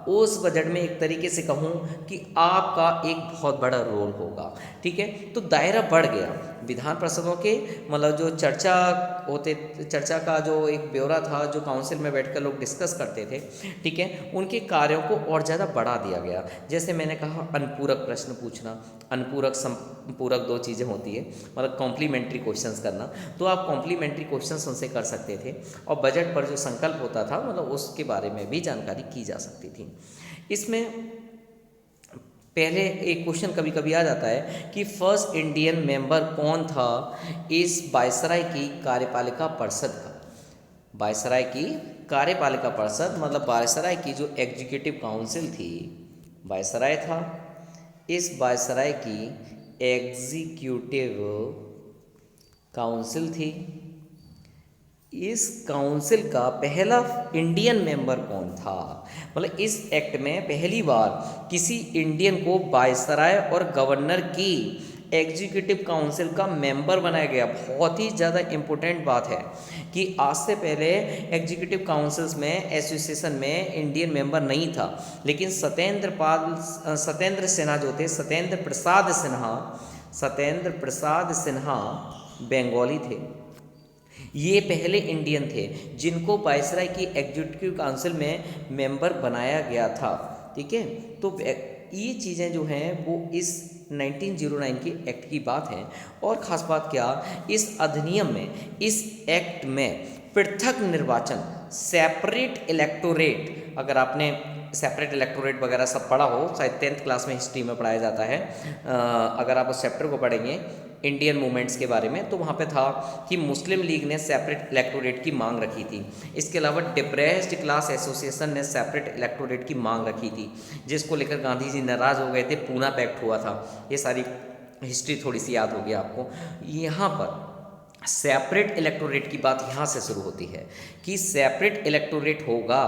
उस बजट में एक तरीके से कहूँ कि आपका एक बहुत बड़ा रोल होगा। ठीक है, तो दायरा बढ़ गया विधान पार्षदों के, मतलब जो चर्चा का जो एक ब्यौरा था, जो काउंसिल में बैठकर लोग डिस्कस करते थे, ठीक है, उनके कार्यों को और ज़्यादा बढ़ा दिया गया। जैसे मैंने कहा अनुपूरक प्रश्न पूछना, अनुपूरक संपूरक दो चीज़ें होती है, मतलब कॉम्प्लीमेंट्री क्वेश्चंस करना, तो आप कॉम्प्लीमेंट्री क्वेश्चंस उनसे कर सकते थे, और बजट पर जो संकल्प होता था मतलब उसके बारे में भी जानकारी की जा सकती थी। इसमें पहले एक क्वेश्चन कभी कभी आ जाता है कि फर्स्ट इंडियन मेंबर कौन था इस वायसराय की कार्यपालिका परिषद का। वायसराय की कार्यपालिका परिषद मतलब वायसराय की जो एग्जीक्यूटिव काउंसिल थी, वायसराय था, इस वायसराय की एग्जीक्यूटिव काउंसिल थी, इस काउंसिल का पहला इंडियन मेंबर कौन था। मतलब इस एक्ट में पहली बार किसी इंडियन को वायसराय और गवर्नर की एग्जीक्यूटिव काउंसिल का मेंबर बनाया गया। बहुत ही ज़्यादा इम्पोर्टेंट बात है कि आज से पहले एग्जीक्यूटिव काउंसिल्स में, एसोसिएशन में इंडियन मेंबर नहीं था, लेकिन सत्येंद्र सिन्हा जो थे, सत्येंद्र प्रसाद सिन्हा बंगाली थे। ये पहले इंडियन थे जिनको वायसराय की एग्जीक्यूटिव काउंसिल में मेंबर बनाया गया था। ठीक है, तो ये चीज़ें जो हैं वो इस 1909 की एक्ट की बात है। और ख़ास बात क्या, इस अधिनियम में, इस एक्ट में पृथक निर्वाचन, सेपरेट इलेक्टोरेट, अगर आपने सेपरेट इलेक्टोरेट वगैरह सब पढ़ा हो, शायद 10th क्लास में हिस्ट्री में पढ़ाया जाता है, अगर आप उस चैप्टर को पढ़ेंगे इंडियन मूवमेंट्स के बारे में, तो वहाँ पे था कि मुस्लिम लीग ने सेपरेट इलेक्टोरेट की मांग रखी थी। इसके अलावा डिप्रेस्ड क्लास एसोसिएशन ने सेपरेट इलेक्टोरेट की मांग रखी थी, जिसको लेकर गांधी जी नाराज़ हो गए थे, पूना पैक्ट हुआ था। ये सारी हिस्ट्री थोड़ी सी याद होगी आपको। यहाँ पर सेपरेट इलेक्टोरेट की बात यहाँ से शुरू होती है कि सेपरेट इलेक्टोरेट होगा।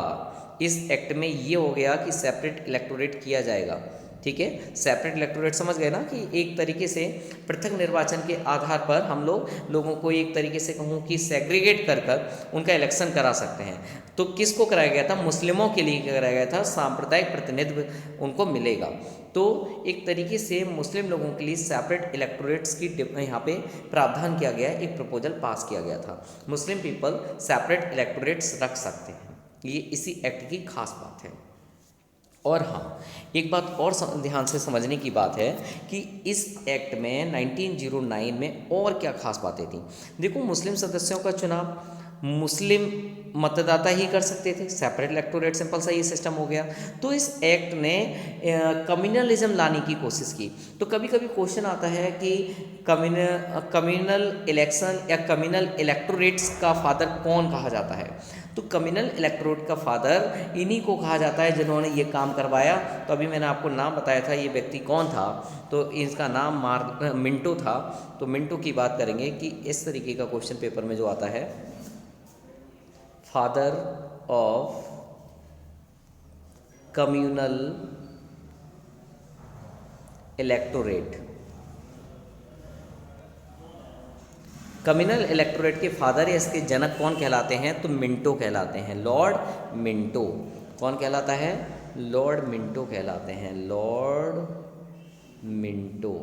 इस एक्ट में ये हो गया कि सेपरेट इलेक्टोरेट किया जाएगा। ठीक है, सेपरेट इलेक्टोरेट समझ गए ना, कि एक तरीके से पृथक निर्वाचन के आधार पर हम लोगों को एक तरीके से कहूँ कि सेग्रीगेट कर उनका इलेक्शन करा सकते हैं। तो किसको कराया गया था, मुस्लिमों के लिए कराया गया था, सांप्रदायिक प्रतिनिधित्व उनको मिलेगा। तो एक तरीके से मुस्लिम लोगों के लिए सेपरेट इलेक्टोरेट्स की यहाँ पे प्रावधान किया गया, एक प्रपोजल पास किया गया था। मुस्लिम पीपल सेपरेट इलेक्टोरेट्स रख सकते हैं, ये इसी एक्ट की खास बात है। और हाँ, एक बात और ध्यान से समझने की बात है कि इस एक्ट में 1909 में और क्या खास बातें थी। देखो, मुस्लिम सदस्यों का चुनाव मुस्लिम मतदाता ही कर सकते थे, सेपरेट इलेक्टोरेट, सिंपल सा ये सिस्टम हो गया। तो इस एक्ट ने कम्युनलिज्म लाने की कोशिश की। तो कभी कभी क्वेश्चन आता है कि कम्युनल इलेक्शन या कम्युनल इलेक्टोरेट्स का फादर कौन कहा जाता है। तो कम्युनल इलेक्टोरेट का फादर इन्हीं को कहा जाता है जिन्होंने ये काम करवाया। तो अभी मैंने आपको नाम बताया था, ये व्यक्ति कौन था, तो इसका नाम मिंटो था। तो मिंटो की बात करेंगे कि इस तरीके का क्वेश्चन पेपर में जो आता है, father of communal electorate. Communal electorate के फादर या इसके जनक कौन कहलाते हैं, तो मिंटो कहलाते हैं, लॉर्ड मिंटो। कौन कहलाता है, लॉर्ड मिंटो कहलाते हैं, लॉर्ड मिंटो।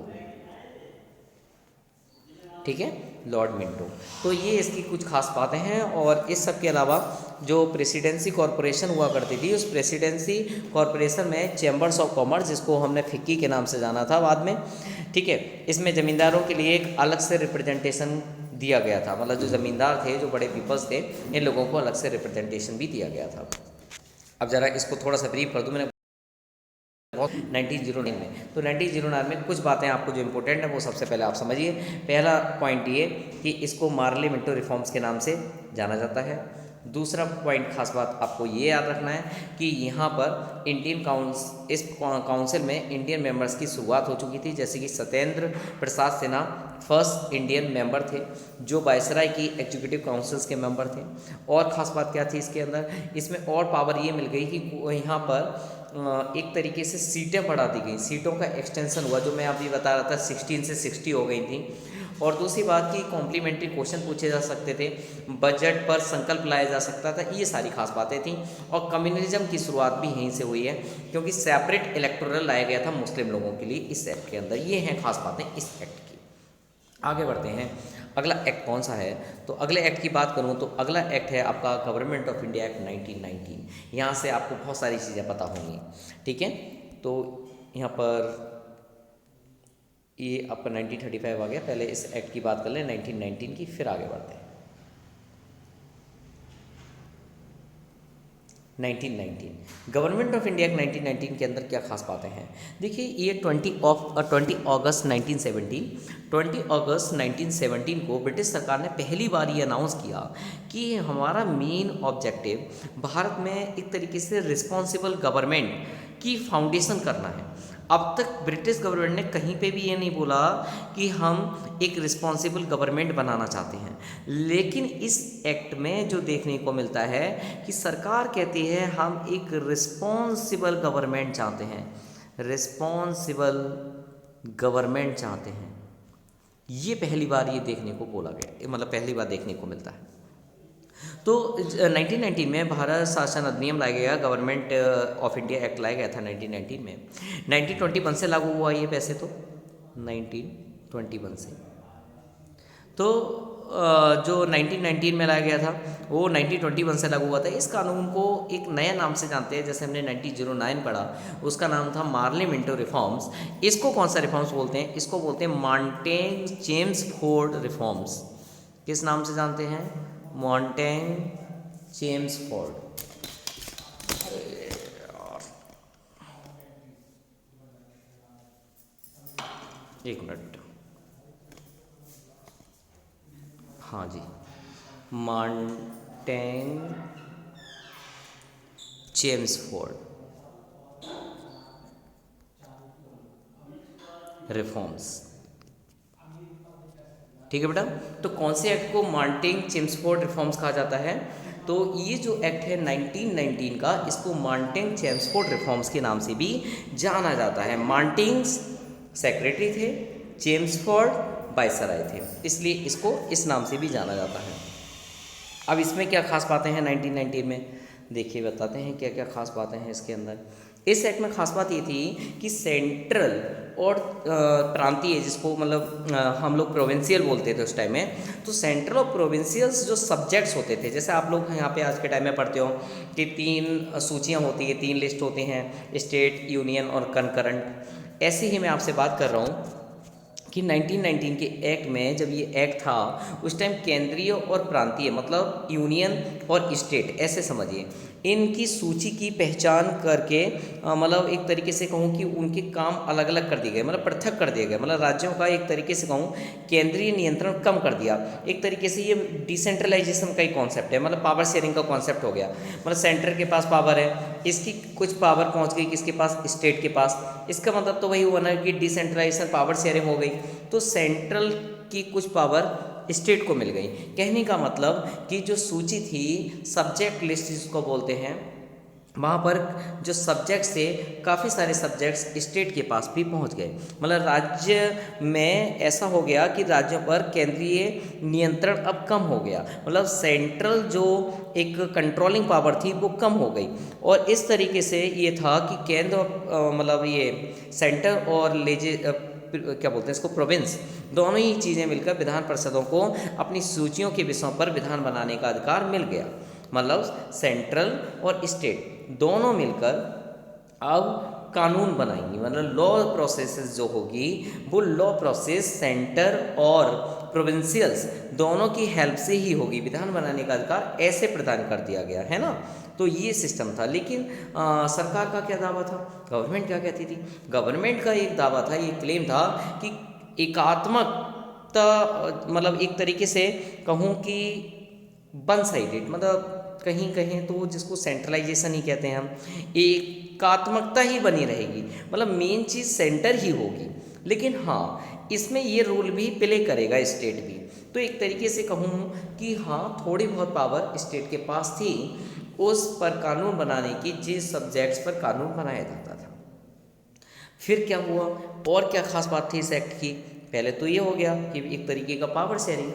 ठीक है, लॉर्ड मिंटो। तो ये इसकी कुछ खास बातें हैं। और इस सब के अलावा जो प्रेसिडेंसी कॉरपोरेशन हुआ करती थी, उस प्रेसिडेंसी कॉरपोरेशन में चैम्बर्स ऑफ कॉमर्स, जिसको हमने फिक्की के नाम से जाना था बाद में, ठीक है, इसमें ज़मींदारों के लिए एक अलग से रिप्रेजेंटेशन दिया गया था। मतलब जो ज़मींदार थे, जो बड़े पीपल्स थे, इन लोगों को अलग से रिप्रेजेंटेशन भी दिया गया था। अब ज़रा इसको थोड़ा सा ब्रीफ कर दूँ, मैंने 1909 में, तो 1909 में कुछ बातें आपको जो इम्पोर्टेंट है वो सबसे पहले आप समझिए। पहला पॉइंट ये कि इसको मार्ले मिंटो रिफॉर्म्स के नाम से जाना जाता है। दूसरा पॉइंट खास बात आपको ये याद रखना है कि यहाँ पर इस काउंसिल में इंडियन मेंबर्स की शुरुआत हो चुकी थी, जैसे कि Satyendra Prasad Sinha first Indian member थे जो वायसराय की एग्जीक्यूटिव काउंसिल्स के मेंबर थे। और ख़ास बात क्या थी इसके अंदर, इसमें और पावर ये मिल गई कि यहाँ पर एक तरीके से सीटें बढ़ा दी गई, सीटों का एक्सटेंशन हुआ, जो मैं अभी बता रहा था 16 से 60 हो गई थी। और दूसरी बात कि कॉम्प्लीमेंट्री क्वेश्चन पूछे जा सकते थे, बजट पर संकल्प लाया जा सकता था, ये सारी खास बातें थी। और कम्युनलिज्म की शुरुआत भी यहीं से हुई है, क्योंकि सेपरेट इलेक्टोरल लाया गया था मुस्लिम लोगों के लिए इस एक्ट के अंदर। ये हैं खास बातें इस एक्ट की। आगे बढ़ते हैं, अगला एक्ट कौन सा है, तो अगले एक्ट की बात करूं तो अगला एक्ट है आपका गवर्नमेंट ऑफ इंडिया एक्ट 1919। यहाँ से आपको बहुत सारी चीज़ें पता होंगी, ठीक है। तो यहाँ पर ये आपका 1935 आ गया। पहले इस एक्ट की बात कर लें 1919 की, फिर आगे बढ़ते हैं। 1919 गवर्नमेंट ऑफ इंडिया 1919 के अंदर क्या खास बातें हैं, देखिए ये 20 अगस्त 1917 को ब्रिटिश सरकार ने पहली बार ये अनाउंस किया कि हमारा मेन ऑब्जेक्टिव भारत में एक तरीके से रिस्पॉन्सिबल गवर्नमेंट की फाउंडेशन करना है। अब तक ब्रिटिश गवर्नमेंट ने कहीं पे भी ये नहीं बोला कि हम एक रिस्पॉन्सिबल गवर्नमेंट बनाना चाहते हैं, लेकिन इस एक्ट में जो देखने को मिलता है कि सरकार कहती है हम एक रिस्पॉन्सिबल गवर्नमेंट चाहते हैं, रिस्पॉन्सिबल गवर्नमेंट चाहते हैं। ये पहली बार ये देखने को बोला गया, मतलब पहली बार देखने को मिलता है। तो 1919 में भारत शासन अधिनियम लाया गया, गवर्नमेंट ऑफ इंडिया एक्ट लाया गया था 1919 में। 1921 से लागू हुआ ये, वैसे तो 1921 से। तो जो 1919 में लाया गया था वो 1921 से लागू हुआ था। इस कानून को एक नया नाम से जानते हैं, जैसे हमने 1909 पढ़ा, उसका नाम था मार्ले मिंटो रिफॉर्म्स। इसको कौन सा रिफॉर्म्स बोलते हैं, इसको बोलते हैं माउंटेन चेम्सफोर्ड रिफॉर्म्स। किस नाम से जानते हैं, माउंटेन चेम्सफोर्ड। एक मिनट, हाँ जी, माउंटेन चेम्सफोर्ड रिफॉर्म्स, ठीक है बेटा। तो कौन से एक्ट को माउंटेन चेम्सफोर्ड रिफॉर्म्स कहा जाता है, तो ये जो एक्ट है 1919 का, इसको माउंटेन चेम्सफोर्ड रिफॉर्म्स के नाम से भी जाना जाता है। माउंटेन सेक्रेटरी थे, चेम्सफोर्ड वायसराय थे, इसलिए इसको इस नाम से भी जाना जाता है। अब इसमें क्या खास बातें हैं 1919 में, देखिए बताते हैं क्या क्या खास बातें हैं इसके अंदर। इस एक्ट में खास बात ये थी कि सेंट्रल और प्रांतीय, जिसको मतलब हम लोग प्रोविंशियल बोलते थे उस टाइम में, तो सेंट्रल और प्रोविंशियल्स जो सब्जेक्ट्स होते थे, जैसे आप लोग यहाँ पे आज के टाइम में पढ़ते हो कि 3 सूचियाँ होती है, 3 लिस्ट होती हैं, स्टेट, यूनियन और कंकरेंट। ऐसे ही मैं आपसे बात कर रहा हूँ कि 1919 के एक्ट में जब ये एक्ट था उस टाइम केंद्रीय और प्रांतीय, मतलब यूनियन और स्टेट, ऐसे समझिए, इनकी सूची की पहचान करके मतलब एक तरीके से कहूँ कि उनके काम अलग अलग कर दिए गए, मतलब पृथक कर दिए गए, मतलब राज्यों का एक तरीके से कहूँ केंद्रीय नियंत्रण कम कर दिया। एक तरीके से ये डिसेंट्रलाइजेशन का ही कॉन्सेप्ट है, मतलब पावर शेयरिंग का कॉन्सेप्ट हो गया। मतलब सेंटर के पास पावर है, इसकी कुछ पावर पहुँच गई किसके पास, स्टेट के पास। इसका मतलब तो वही हुआ ना कि डिसेंट्रलाइजेशन, पावर शेयरिंग हो गई, तो सेंट्रल की कुछ पावर स्टेट को मिल गई। कहने का मतलब कि जो सूची थी, सब्जेक्ट लिस्ट जिसको बोलते हैं, वहाँ पर जो सब्जेक्ट्स थे, काफ़ी सारे सब्जेक्ट्स स्टेट के पास भी पहुँच गए। मतलब राज्य में ऐसा हो गया कि राज्यों पर केंद्रीय नियंत्रण अब कम हो गया, मतलब सेंट्रल जो एक कंट्रोलिंग पावर थी वो कम हो गई। और इस तरीके से ये था कि केंद्र मतलब ये सेंटर और क्या बोलते हैं इसको, प्रोविंस, दोनों ही चीज़ें मिलकर विधान परिषदों को अपनी सूचियों के विषयों पर विधान बनाने का अधिकार मिल गया। मतलब सेंट्रल और स्टेट दोनों मिलकर अब कानून बनाएंगी, मतलब लॉ प्रोसेसेस जो होगी वो लॉ प्रोसेस सेंटर और प्रोविंशियल्स दोनों की हेल्प से ही होगी। विधान बनाने का अधिकार ऐसे प्रदान कर दिया गया है ना। तो ये सिस्टम था। लेकिन सरकार का क्या दावा था, गवर्नमेंट क्या कहती थी, गवर्नमेंट का एक दावा था, ये क्लेम था कि एकात्मकता, मतलब एक तरीके से कहूँ कि वन साइडेड, मतलब कहीं कहीं तो जिसको सेंट्रलाइजेशन ही कहते हैं हम, एकात्मकता ही बनी रहेगी, मतलब मेन चीज़ सेंटर ही होगी। लेकिन हाँ, इसमें ये रोल भी प्ले करेगा स्टेट भी। तो एक तरीके से कहूँ कि हाँ, थोड़ी बहुत पावर स्टेट के पास थी उस पर कानून बनाने की, जिस सब्जेक्ट्स पर कानून बनाया जाता था। फिर क्या हुआ और क्या खास बात थी इस एक्ट की? पहले तो ये हो गया कि एक तरीके का पावर शेयरिंग,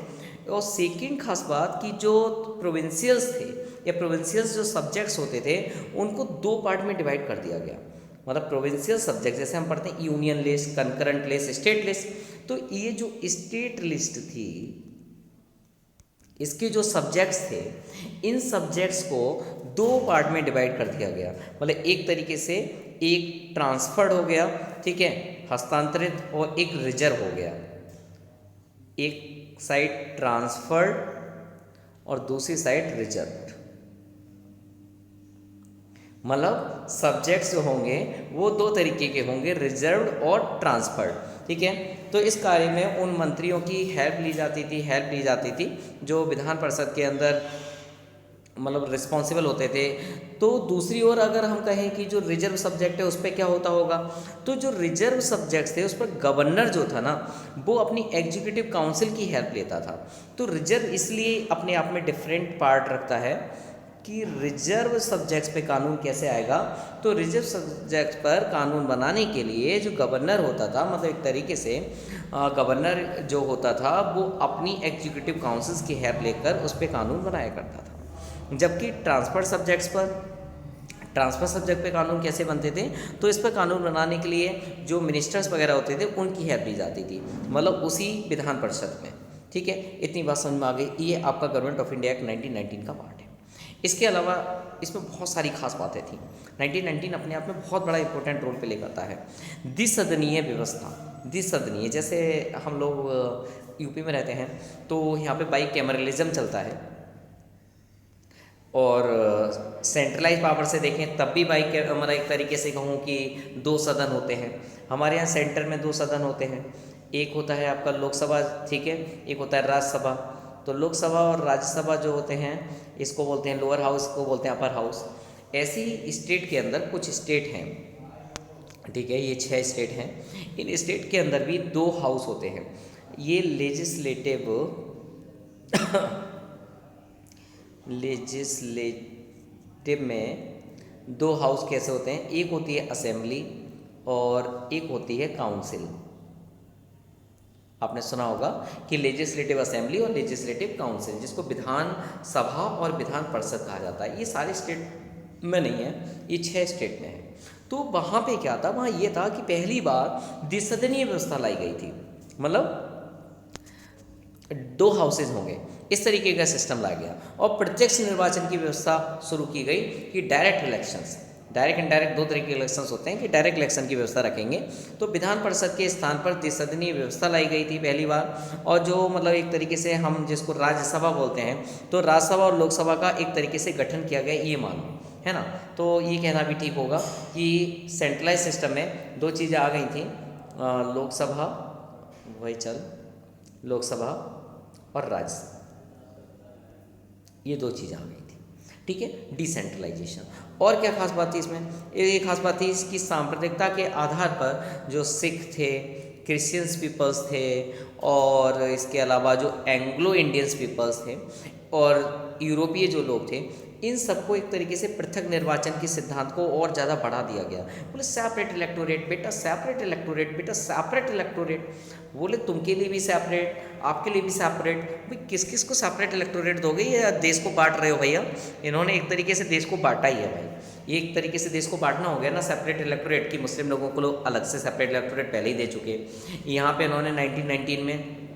और सेकंड खास बात कि जो प्रोविंशियल्स थे या प्रोविंशियल्स जो सब्जेक्ट्स होते थे उनको दो पार्ट में डिवाइड कर दिया गया। मतलब प्रोविंशियल सब्जेक्ट जैसे हम पढ़ते हैं union list, concurrent list, state list, तो ये जो स्टेट लिस्ट थी, इसके जो सब्जेक्ट्स थे, इन सब्जेक्ट्स को दो पार्ट में डिवाइड कर दिया गया। मतलब एक तरीके से एक ट्रांसफर्ड हो गया, ठीक है, हस्तांतरित, और एक रिजर्व हो गया। एक साइड ट्रांसफर्ड और दूसरी साइड रिजर्व। मतलब सब्जेक्ट्स जो होंगे वो दो तरीके के होंगे, रिजर्व्ड और ट्रांसफर्ड, ठीक है। तो इस कार्य में उन मंत्रियों की हेल्प ली जाती थी जो विधान परिषद के अंदर मतलब रिस्पॉन्सिबल होते थे। तो दूसरी ओर अगर हम कहें कि जो रिजर्व सब्जेक्ट है उस पर क्या होता होगा, तो जो रिजर्व सब्जेक्ट्स थे उस पर गवर्नर जो था ना, वो अपनी एग्जीक्यूटिव काउंसिल की हेल्प लेता था। तो रिजर्व इसलिए अपने आप में डिफरेंट पार्ट रखता है कि रिजर्व सब्जेक्ट्स पे कानून कैसे आएगा। तो रिजर्व सब्जेक्ट्स पर कानून बनाने के लिए जो गवर्नर होता था, मतलब एक तरीके से गवर्नर जो होता था वो अपनी एग्जीक्यूटिव काउंसिल्स की हेल्प लेकर उस पर कानून बनाया करता था। जबकि ट्रांसफर सब्जेक्ट पे कानून कैसे बनते थे, तो इस पर कानून बनाने के लिए जो मिनिस्टर्स वगैरह होते थे उनकी हेल्प ली जाती थी, मतलब उसी विधान परिषद में, ठीक है। इतनी बात समझ में आ गई। ये आपका गवर्नमेंट ऑफ इंडिया एक्ट 1919 का पार्ट है। इसके अलावा इसमें बहुत सारी खास बातें थी। 1919 अपने आप में बहुत बड़ा इंपॉर्टेंट रोल प्ले करता है। द्विसदनीय व्यवस्था, द्विसदनीय, जैसे हम लोग यूपी में रहते हैं तो यहाँ पे बाई कैमरलिज्म चलता है, और सेंट्रलाइज पावर से देखें तब भी बाई के मतलब एक तरीके से कहूँ कि दो सदन होते हैं। हमारे यहाँ सेंटर में दो सदन होते हैं, एक होता है आपका लोकसभा, ठीक है, एक होता है राज्यसभा। तो लोकसभा और राज्यसभा जो होते हैं इसको बोलते हैं लोअर हाउस, को बोलते हैं अपर हाउस। ऐसे ही स्टेट के अंदर कुछ स्टेट हैं, ठीक है, ये 6 स्टेट हैं। इन स्टेट के अंदर भी दो हाउस होते हैं। ये लेजिस्लेटिव में दो हाउस कैसे होते हैं, एक होती है असेंबली और एक होती है काउंसिल। आपने सुना होगा कि लेजिस्लेटिव असेंबली और लेजिस्लेटिव काउंसिल, जिसको विधान सभा और विधान परिषद कहा जाता है। ये सारे स्टेट में नहीं है, ये 6 स्टेट में है। तो वहाँ पे क्या था, वहाँ ये था कि पहली बार द्विसदनीय व्यवस्था लाई गई थी, मतलब 2 हाउसेज होंगे, इस तरीके का सिस्टम लाया गया। और प्रत्यक्ष निर्वाचन की व्यवस्था शुरू की गई कि डायरेक्ट इलेक्शंस, डायरेक्ट इनडायरेक्ट 2 तरह के इलेक्शंस होते हैं कि डायरेक्ट इलेक्शन की व्यवस्था रखेंगे। तो विधान परिषद के स्थान पर द्विसदनीय व्यवस्था लाई गई थी पहली बार। और जो मतलब एक तरीके से हम जिसको राज्यसभा बोलते हैं, तो राज्यसभा और लोकसभा का एक तरीके से गठन किया गया, ये मानो, है ना। तो ये कहना भी ठीक होगा कि सेंट्रलाइज सिस्टम में 2 चीज़ें आ गई थी, लोकसभा, लोकसभा और राज्यसभा, ये 2 चीज़ें आ गई थी, ठीक है, डिसेंट्रलाइजेशन। और क्या खास बात थी इसमें, ये खास बात थी इसकी सांप्रदायिकता के आधार पर जो सिख थे, क्रिश्चियंस पीपल्स थे, और इसके अलावा जो एंग्लो इंडियंस पीपल्स थे और यूरोपीय जो लोग थे, इन सबको एक तरीके से पृथक निर्वाचन के सिद्धांत को और ज़्यादा बढ़ा दिया गया। बोले सेपरेट इलेक्टोरेट बेटा, सेपरेट इलेक्टोरेट बेटा, सेपरेट इलेक्टोरेट। बोले तुमके लिए भी सेपरेट, आपके लिए भी सेपरेट। भाई किस किस को सेपरेट इलेक्टोरेट दोगे, या देश को बांट रहे हो भैया? इन्होंने एक तरीके से देश को बांटा ही है भाई, ये एक तरीके से देश को बांटना हो गया ना सेपरेट इलेक्टोरेट की। मुस्लिम लोगों को लोग अलग से सेपरेट इलेक्टोरेट पहले ही दे चुके। यहाँ पे इन्होंने 1919 में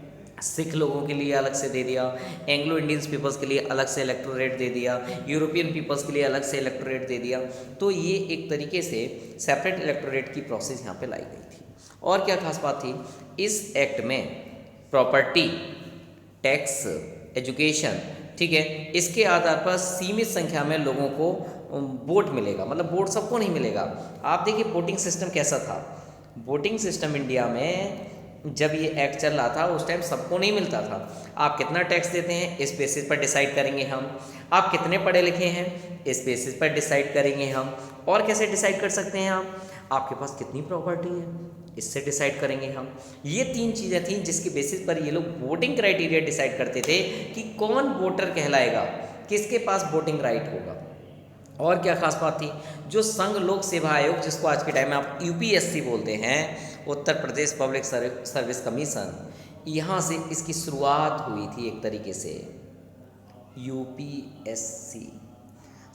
सिख लोगों के लिए अलग से दे दिया, एंग्लो इंडियंस पीपल्स के लिए अलग से इलेक्टोरेट दे दिया, यूरोपियन पीपल्स के लिए अलग से इलेक्टोरेट दे दिया। तो ये एक तरीके से सेपरेट इलेक्टोरेट की प्रोसेस यहाँ पे लाई गई थी। और क्या खास बात थी इस एक्ट में, प्रॉपर्टी, टैक्स, एजुकेशन, ठीक है, इसके आधार पर सीमित संख्या में लोगों को वोट मिलेगा। मतलब वोट सबको नहीं मिलेगा। आप देखिए वोटिंग सिस्टम कैसा था। वोटिंग सिस्टम इंडिया में जब ये एक्ट चल रहा था उस टाइम सबको नहीं मिलता था। आप कितना टैक्स देते हैं इस बेसिस पर डिसाइड करेंगे हम, आप कितने पढ़े लिखे हैं इस बेसिस पर डिसाइड करेंगे हम, और कैसे डिसाइड कर सकते हैं हम, आपके पास कितनी प्रॉपर्टी है इससे डिसाइड करेंगे हम। ये 3 चीज़ें थीं जिसके बेसिस पर ये लोग वोटिंग क्राइटेरिया डिसाइड करते थे कि कौन वोटर कहलाएगा, किसके पास वोटिंग राइट होगा। और क्या खास बात थी, जो संघ लोक सेवा आयोग, जिसको आज के टाइम में आप यूपीएससी बोलते हैं, Uttar Pradesh public service commission, यहाँ से इसकी शुरुआत हुई थी एक तरीके से। यूपीएससी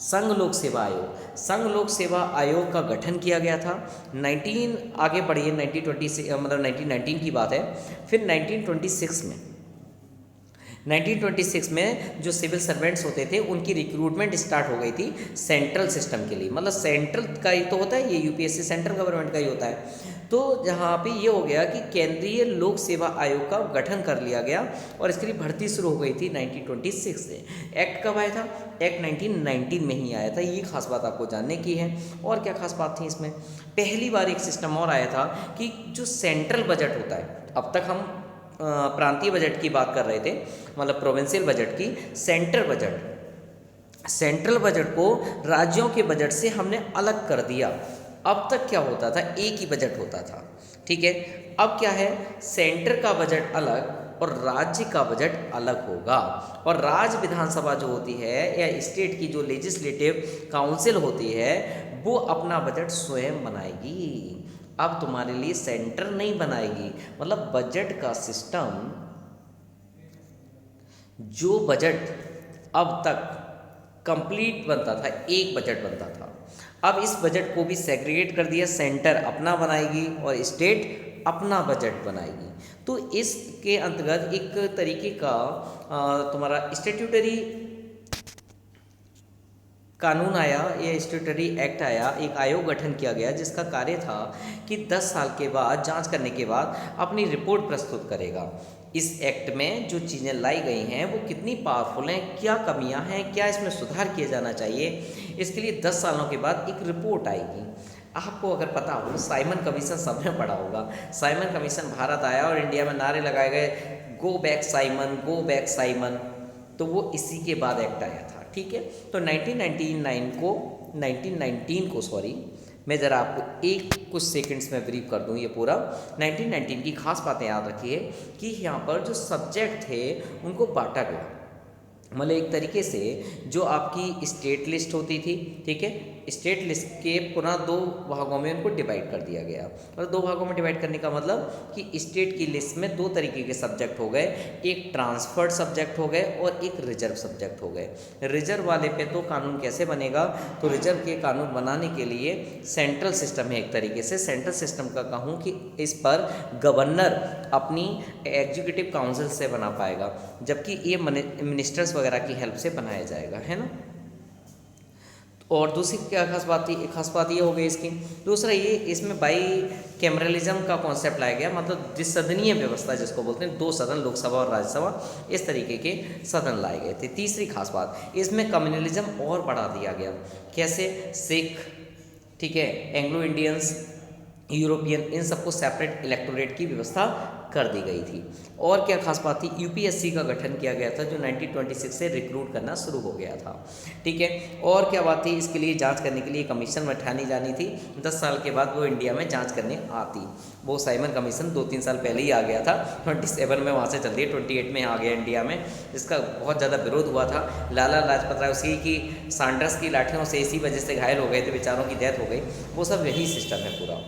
संघ लोक सेवा आयोग, संघ लोक सेवा आयोग का गठन किया गया था। आगे बढ़िए 1920 से, मतलब 1919 की बात है। फिर 1926 में जो सिविल सर्वेंट्स होते थे उनकी रिक्रूटमेंट स्टार्ट हो गई थी सेंट्रल सिस्टम के लिए। मतलब सेंट्रल का ही तो होता है ये, यूपीएससी सेंट्रल गवर्नमेंट का ही होता है। तो जहाँ पे ये हो गया कि केंद्रीय लोक सेवा आयोग का गठन कर लिया गया और इसके लिए भर्ती शुरू हो गई थी 1926 से। एक्ट कब आया था? एक्ट 1919 में ही आया था। ये खास बात आपको जानने की है। और क्या खास बात थी इसमें? पहली बार एक सिस्टम और आया था कि जो सेंट्रल बजट होता है, अब तक हम प्रांतीय बजट की बात कर रहे थे, मतलब प्रोविंशियल बजट की, सेंट्रल बजट को राज्यों के बजट से हमने अलग कर दिया। अब तक क्या होता था, एक ही बजट होता था, ठीक है। अब क्या है, सेंटर का बजट अलग और राज्य का बजट अलग होगा। और राज्य विधानसभा जो होती है या स्टेट की जो लेजिस्लेटिव काउंसिल होती है वो अपना बजट स्वयं बनाएगी। अब तुम्हारे लिए सेंटर नहीं बनाएगी। मतलब बजट का सिस्टम, जो बजट अब तक कंप्लीट बनता था, एक बजट बनता था, अब इस बजट को भी सेग्रीगेट कर दिया। सेंटर अपना बनाएगी और स्टेट अपना बजट बनाएगी। तो इसके अंतर्गत एक तरीके का तुम्हारा स्टैट्यूटरी कानून आया, ये स्टैट्यूटरी एक्ट आया, एक आयोग गठन किया गया जिसका कार्य था कि 10 साल के बाद, जांच करने के बाद अपनी रिपोर्ट प्रस्तुत करेगा। इस एक्ट में जो चीज़ें लाई गई हैं वो कितनी पावरफुल हैं, क्या कमियां हैं, क्या इसमें सुधार किया जाना चाहिए, इसके लिए 10 सालों के बाद एक रिपोर्ट आएगी। आपको अगर पता हो, साइमन कमीशन सबने पढ़ा होगा। साइमन कमीशन भारत आया और इंडिया में नारे लगाए गए, go back Simon, go back Simon. तो वो इसी के बाद एक्ट आया था, ठीक है। तो 1919 को मैं ज़रा आपको कुछ सेकंड्स में ब्रीफ कर दूं ये पूरा। 1919 की खास बातें याद रखिए कि यहाँ पर जो सब्जेक्ट थे उनको बांटा गया। मतलब एक तरीके से जो आपकी स्टेट लिस्ट होती थी, ठीक है, स्टेट लिस्ट के पुनः 2 भागों में उनको डिवाइड कर दिया गया। और 2 भागों में डिवाइड करने का मतलब कि स्टेट की लिस्ट में 2 तरीके के सब्जेक्ट हो गए, एक ट्रांसफर्ड सब्जेक्ट हो गए और एक रिजर्व सब्जेक्ट हो गए। रिजर्व वाले पे तो कानून कैसे बनेगा, तो रिजर्व के कानून बनाने के लिए सेंट्रल सिस्टम है एक तरीके से। सेंट्रल सिस्टम का कहूँ कि इस पर गवर्नर अपनी एग्जीक्यूटिव काउंसिल से बना पाएगा, जबकि ये मिनिस्टर्स वगैरह की हेल्प से बनाया जाएगा, है ना। और दूसरी क्या खास बात थी, एक खास बात ये हो गई इसकी। दूसरा ये, इसमें बाई कैमरलिज्म का कॉन्सेप्ट लाया गया, मतलब द्विसदनीय व्यवस्था जिसको बोलते हैं, 2 सदन, लोकसभा और राज्यसभा, इस तरीके के सदन लाए गए थे। तीसरी खास बात, इसमें कम्युनलिज्म और बढ़ा दिया गया। कैसे? सिख, ठीक है, एंग्लो इंडियंस, यूरोपियन, इन सबको सेपरेट इलेक्टोरेट की व्यवस्था कर दी गई थी। और क्या खास बात थी, यूपीएससी का गठन किया गया था जो 1926 से रिक्रूट करना शुरू हो गया था, ठीक है। और क्या बात थी, इसके लिए जांच करने के लिए कमीशन बैठानी जानी थी। 10 साल के बाद वो इंडिया में जांच करने आती। वो साइमन कमीशन 2-3 साल पहले ही आ गया था, 27 में वहाँ से चल दिया, 28 में आ गया इंडिया में, जिसका बहुत ज़्यादा विरोध हुआ था। लाला लाजपत राय, उसी की सांडर्स की लाठियों से इसी वजह से घायल हो गए थे, बेचारों की डेथ हो गई। वो सब यही सिस्टम है पूरा।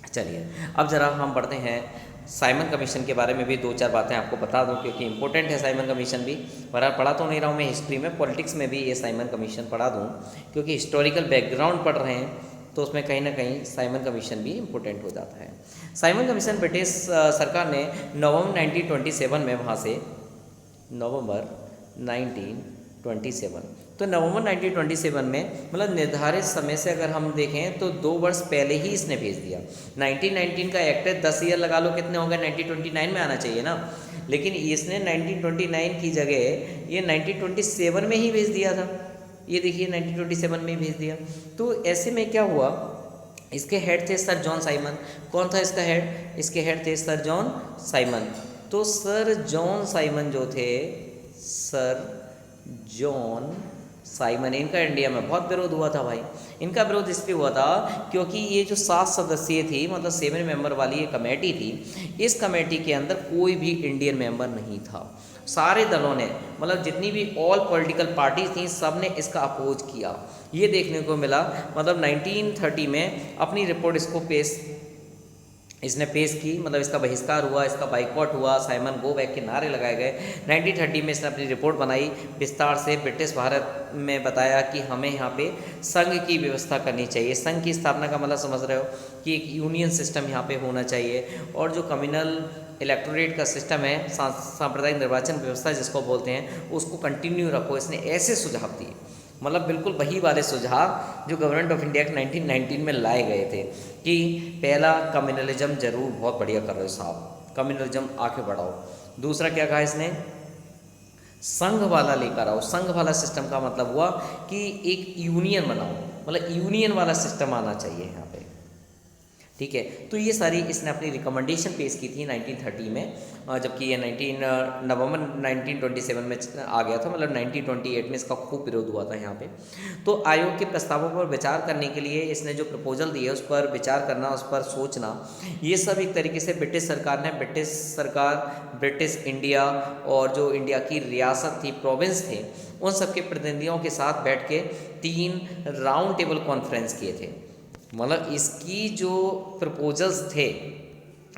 चलिए अब ज़रा हम बढ़ते हैं साइमन कमीशन के बारे में भी 2-4 बातें आपको बता दूं, क्योंकि इंपॉर्टेंट है साइमन कमीशन भी। बहरहाल पढ़ा तो नहीं रहा हूँ मैं हिस्ट्री में, पॉलिटिक्स में भी ये साइमन कमीशन पढ़ा दूं, क्योंकि हिस्टोरिकल बैकग्राउंड पढ़ रहे हैं तो उसमें कहीं ना कहीं साइमन कमीशन भी इम्पोर्टेंट हो जाता है। साइमन कमीशन ब्रिटिश सरकार ने नवंबर 1927 में, वहाँ से नवंबर 1927, तो नवंबर 1927 में, मतलब निर्धारित समय से अगर हम देखें तो 2 वर्ष पहले ही इसने भेज दिया। 1919 का एक्ट है, 10 ईयर लगा लो, कितने हो गए, 1929 में आना चाहिए ना, लेकिन इसने 1929 की जगह ये 1927 में ही भेज दिया था। ये देखिए 1927 में ही भेज दिया। तो ऐसे में क्या हुआ इसके हेड थे सर जॉन साइमन। कौन था इसका हेड? इसके हेड थे सर जॉन साइमन। तो सर जॉन साइमन जो थे, सर जॉन साइमन, इनका इंडिया में बहुत विरोध हुआ था भाई। इनका विरोध इसलिए हुआ था क्योंकि ये जो 7 सदस्यीय थी, मतलब 7 मेंबर वाली ये कमेटी थी, इस कमेटी के अंदर कोई भी इंडियन मेंबर नहीं था। सारे दलों ने, मतलब जितनी भी ऑल पॉलिटिकल पार्टीज थी, सब ने इसका अपोज किया। ये देखने को मिला, मतलब 1930 में अपनी रिपोर्ट इसने पेश की, मतलब इसका बहिष्कार हुआ, इसका बाइकआउट हुआ, साइमन गो बैक के नारे लगाए गए। 1930 में इसने अपनी रिपोर्ट बनाई, विस्तार से ब्रिटिश भारत में बताया कि हमें यहाँ पे संघ की व्यवस्था करनी चाहिए। संघ की स्थापना का मतलब समझ रहे हो कि एक यूनियन सिस्टम यहाँ पे होना चाहिए, और जो कम्युनल इलेक्टोरेट का सिस्टम है, सांप्रदायिक निर्वाचन व्यवस्था जिसको बोलते हैं, उसको कंटिन्यू रखो। इसने ऐसे सुझाव दिए, मतलब बिल्कुल वही वाले सुझाव जो गवर्नमेंट ऑफ इंडिया के 1919 में लाए गए थे कि पहला कम्युनलिज्म जरूर बहुत बढ़िया कर रहे हो साहब, कम्युनलिज्म आके बढ़ाओ। दूसरा क्या कहा इसने? संघ वाला लेकर आओ। संघ वाला सिस्टम का मतलब हुआ कि एक यूनियन बनाओ, मतलब यूनियन वाला सिस्टम आना चाहिए यहाँ पे, ठीक है। तो ये सारी इसने अपनी रिकमेंडेशन पेश की थी 1930 में, जबकि ये नवंबर 1927 में आ गया था, मतलब 1928 में इसका खूब विरोध हुआ था यहाँ पे। तो आयोग के प्रस्तावों पर विचार करने के लिए इसने जो प्रपोजल दिए उस पर विचार करना, उस पर सोचना, ये सब एक तरीके से ब्रिटिश सरकार, ब्रिटिश इंडिया और जो इंडिया की रियासत थी, प्रोविंस थे, उन सबके प्रतिनिधियों के साथ बैठ के 3 राउंड टेबल कॉन्फ्रेंस किए थे। मतलब इसकी जो प्रपोजल्स थे,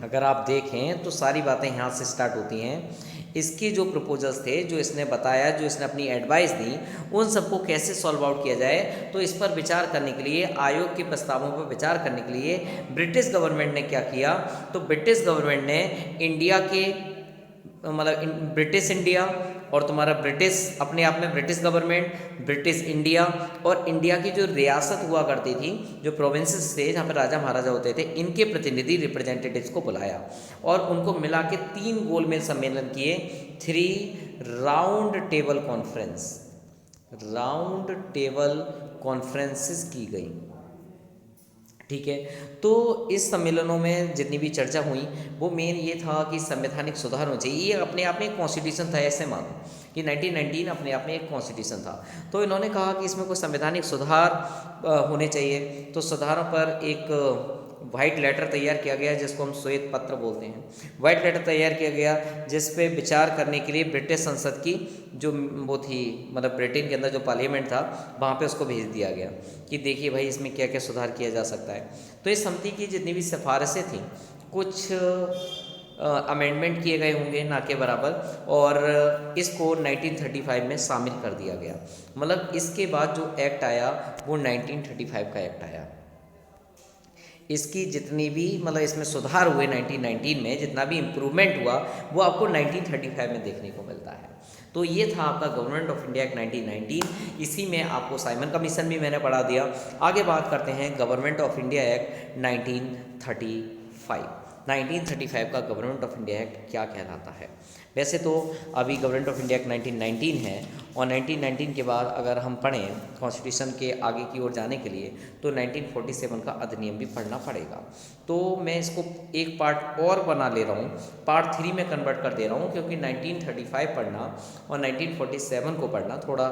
अगर आप देखें तो सारी बातें यहाँ से स्टार्ट होती हैं। इसके जो प्रपोजल्स थे, जो इसने बताया, जो इसने अपनी एडवाइस दी, उन सबको कैसे सॉल्व आउट किया जाए, तो इस पर विचार करने के लिए, आयोग के प्रस्तावों पर विचार करने के लिए ब्रिटिश गवर्नमेंट ने क्या किया? तो ब्रिटिश गवर्नमेंट ने इंडिया के, मतलब ब्रिटिश इंडिया और तुम्हारा ब्रिटिश, अपने आप में ब्रिटिश गवर्नमेंट, ब्रिटिश इंडिया और इंडिया की जो रियासत हुआ करती थी, जो प्रोविंसेस थे जहाँ पर राजा महाराजा होते थे, इनके प्रतिनिधि रिप्रेजेंटेटिव्स को बुलाया और उनको मिला के 3 गोलमेज सम्मेलन किए। 3 राउंड टेबल कॉन्फ्रेंसेस की गई, ठीक है। तो इस सम्मेलनों में जितनी भी चर्चा हुई, वो मेन ये था कि संवैधानिक सुधार होना चाहिए। ये अपने आप में एक कॉन्स्टिट्यूशन था, ऐसे मानो कि 1919 अपने आप में एक कॉन्स्टिट्यूशन था। तो इन्होंने कहा कि इसमें कोई संवैधानिक सुधार होने चाहिए। तो सुधारों पर एक वाइट लेटर तैयार किया गया, जिसको हम श्वेत पत्र बोलते हैं। वाइट लेटर तैयार किया गया जिस पे विचार करने के लिए ब्रिटिश संसद की जो वो थी, मतलब ब्रिटेन के अंदर जो पार्लियामेंट था, वहाँ पे उसको भेज दिया गया कि देखिए भाई इसमें क्या क्या सुधार किया जा सकता है। तो इस समिति की जितनी भी सिफारिशें थीं, कुछ अमेंडमेंट किए गए होंगे ना के बराबर, और इसको 1935 में शामिल कर दिया गया। मतलब इसके बाद जो एक्ट आया वो 1935 का एक्ट आया। इसकी जितनी भी, मतलब इसमें सुधार हुए 1919 में, जितना भी इम्प्रूवमेंट हुआ वो आपको 1935 में देखने को मिलता है। तो ये था आपका गवर्नमेंट ऑफ इंडिया एक्ट 1919। इसी में आपको साइमन कमीशन भी मैंने पढ़ा दिया। आगे बात करते हैं गवर्नमेंट ऑफ इंडिया एक्ट 1935। 1935 का गवर्नमेंट ऑफ इंडिया एक्ट क्या कहलाता है? वैसे तो अभी गवर्नमेंट ऑफ इंडिया एक्ट 1919 है, और 1919 के बाद अगर हम पढ़ें कॉन्स्टिट्यूशन के आगे की ओर जाने के लिए, तो 1947 का अधिनियम भी पढ़ना पड़ेगा। तो मैं इसको एक पार्ट और बना ले रहा हूँ, पार्ट 3 में कन्वर्ट कर दे रहा हूँ, क्योंकि 1935 पढ़ना और 1947 को पढ़ना थोड़ा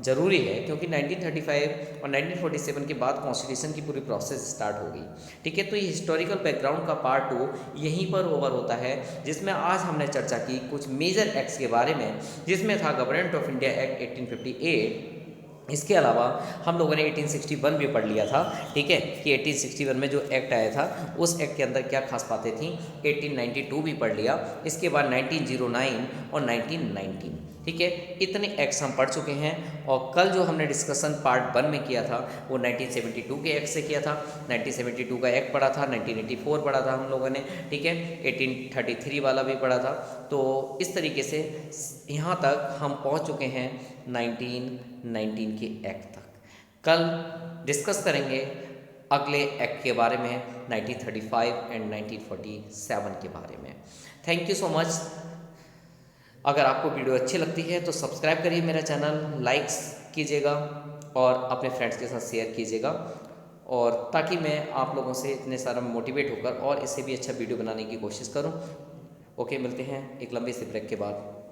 ज़रूरी है, क्योंकि 1935 और 1947 के बाद कॉन्स्टिट्यूशन की पूरी प्रोसेस स्टार्ट हो गई, ठीक है। तो ये हिस्टोरिकल बैकग्राउंड का पार्ट 2 यहीं पर ओवर होता है, जिसमें आज हमने चर्चा की कुछ मेजर एक्ट्स के बारे में, जिसमें था गवर्नमेंट ऑफ इंडिया एक्ट 1858। इसके अलावा हम लोगों ने 1861 भी पढ़ लिया था, ठीक है, कि 1861 में जो एक्ट आया था उस एक्ट के अंदर क्या खास बातें थीं। 1892 भी पढ़ लिया, इसके बाद 1909 और 1919, ठीक है। इतने एक्ट्स हम पढ़ चुके हैं। और कल जो हमने डिस्कशन पार्ट 1 में किया था वो 1972 के एक्ट से किया था। 1972 का एक्ट पढ़ा था, 1984 पढ़ा था हम लोगों ने, ठीक है, 1833 वाला भी पढ़ा था। तो इस तरीके से यहाँ तक हम पहुँच चुके हैं 1919 के एक्ट तक। कल डिस्कस करेंगे अगले एक्ट के बारे में, 1935 एंड 1947 के बारे में। Thank you so much. अगर आपको वीडियो अच्छी लगती है तो सब्सक्राइब करिए मेरा चैनल, लाइक्स कीजिएगा और अपने फ्रेंड्स के साथ शेयर कीजिएगा। और ताकि मैं आप लोगों से इतने सारा मोटिवेट होकर और इससे भी अच्छा वीडियो बनाने की कोशिश करूं। ओके, मिलते हैं एक लंबे से ब्रेक के बाद।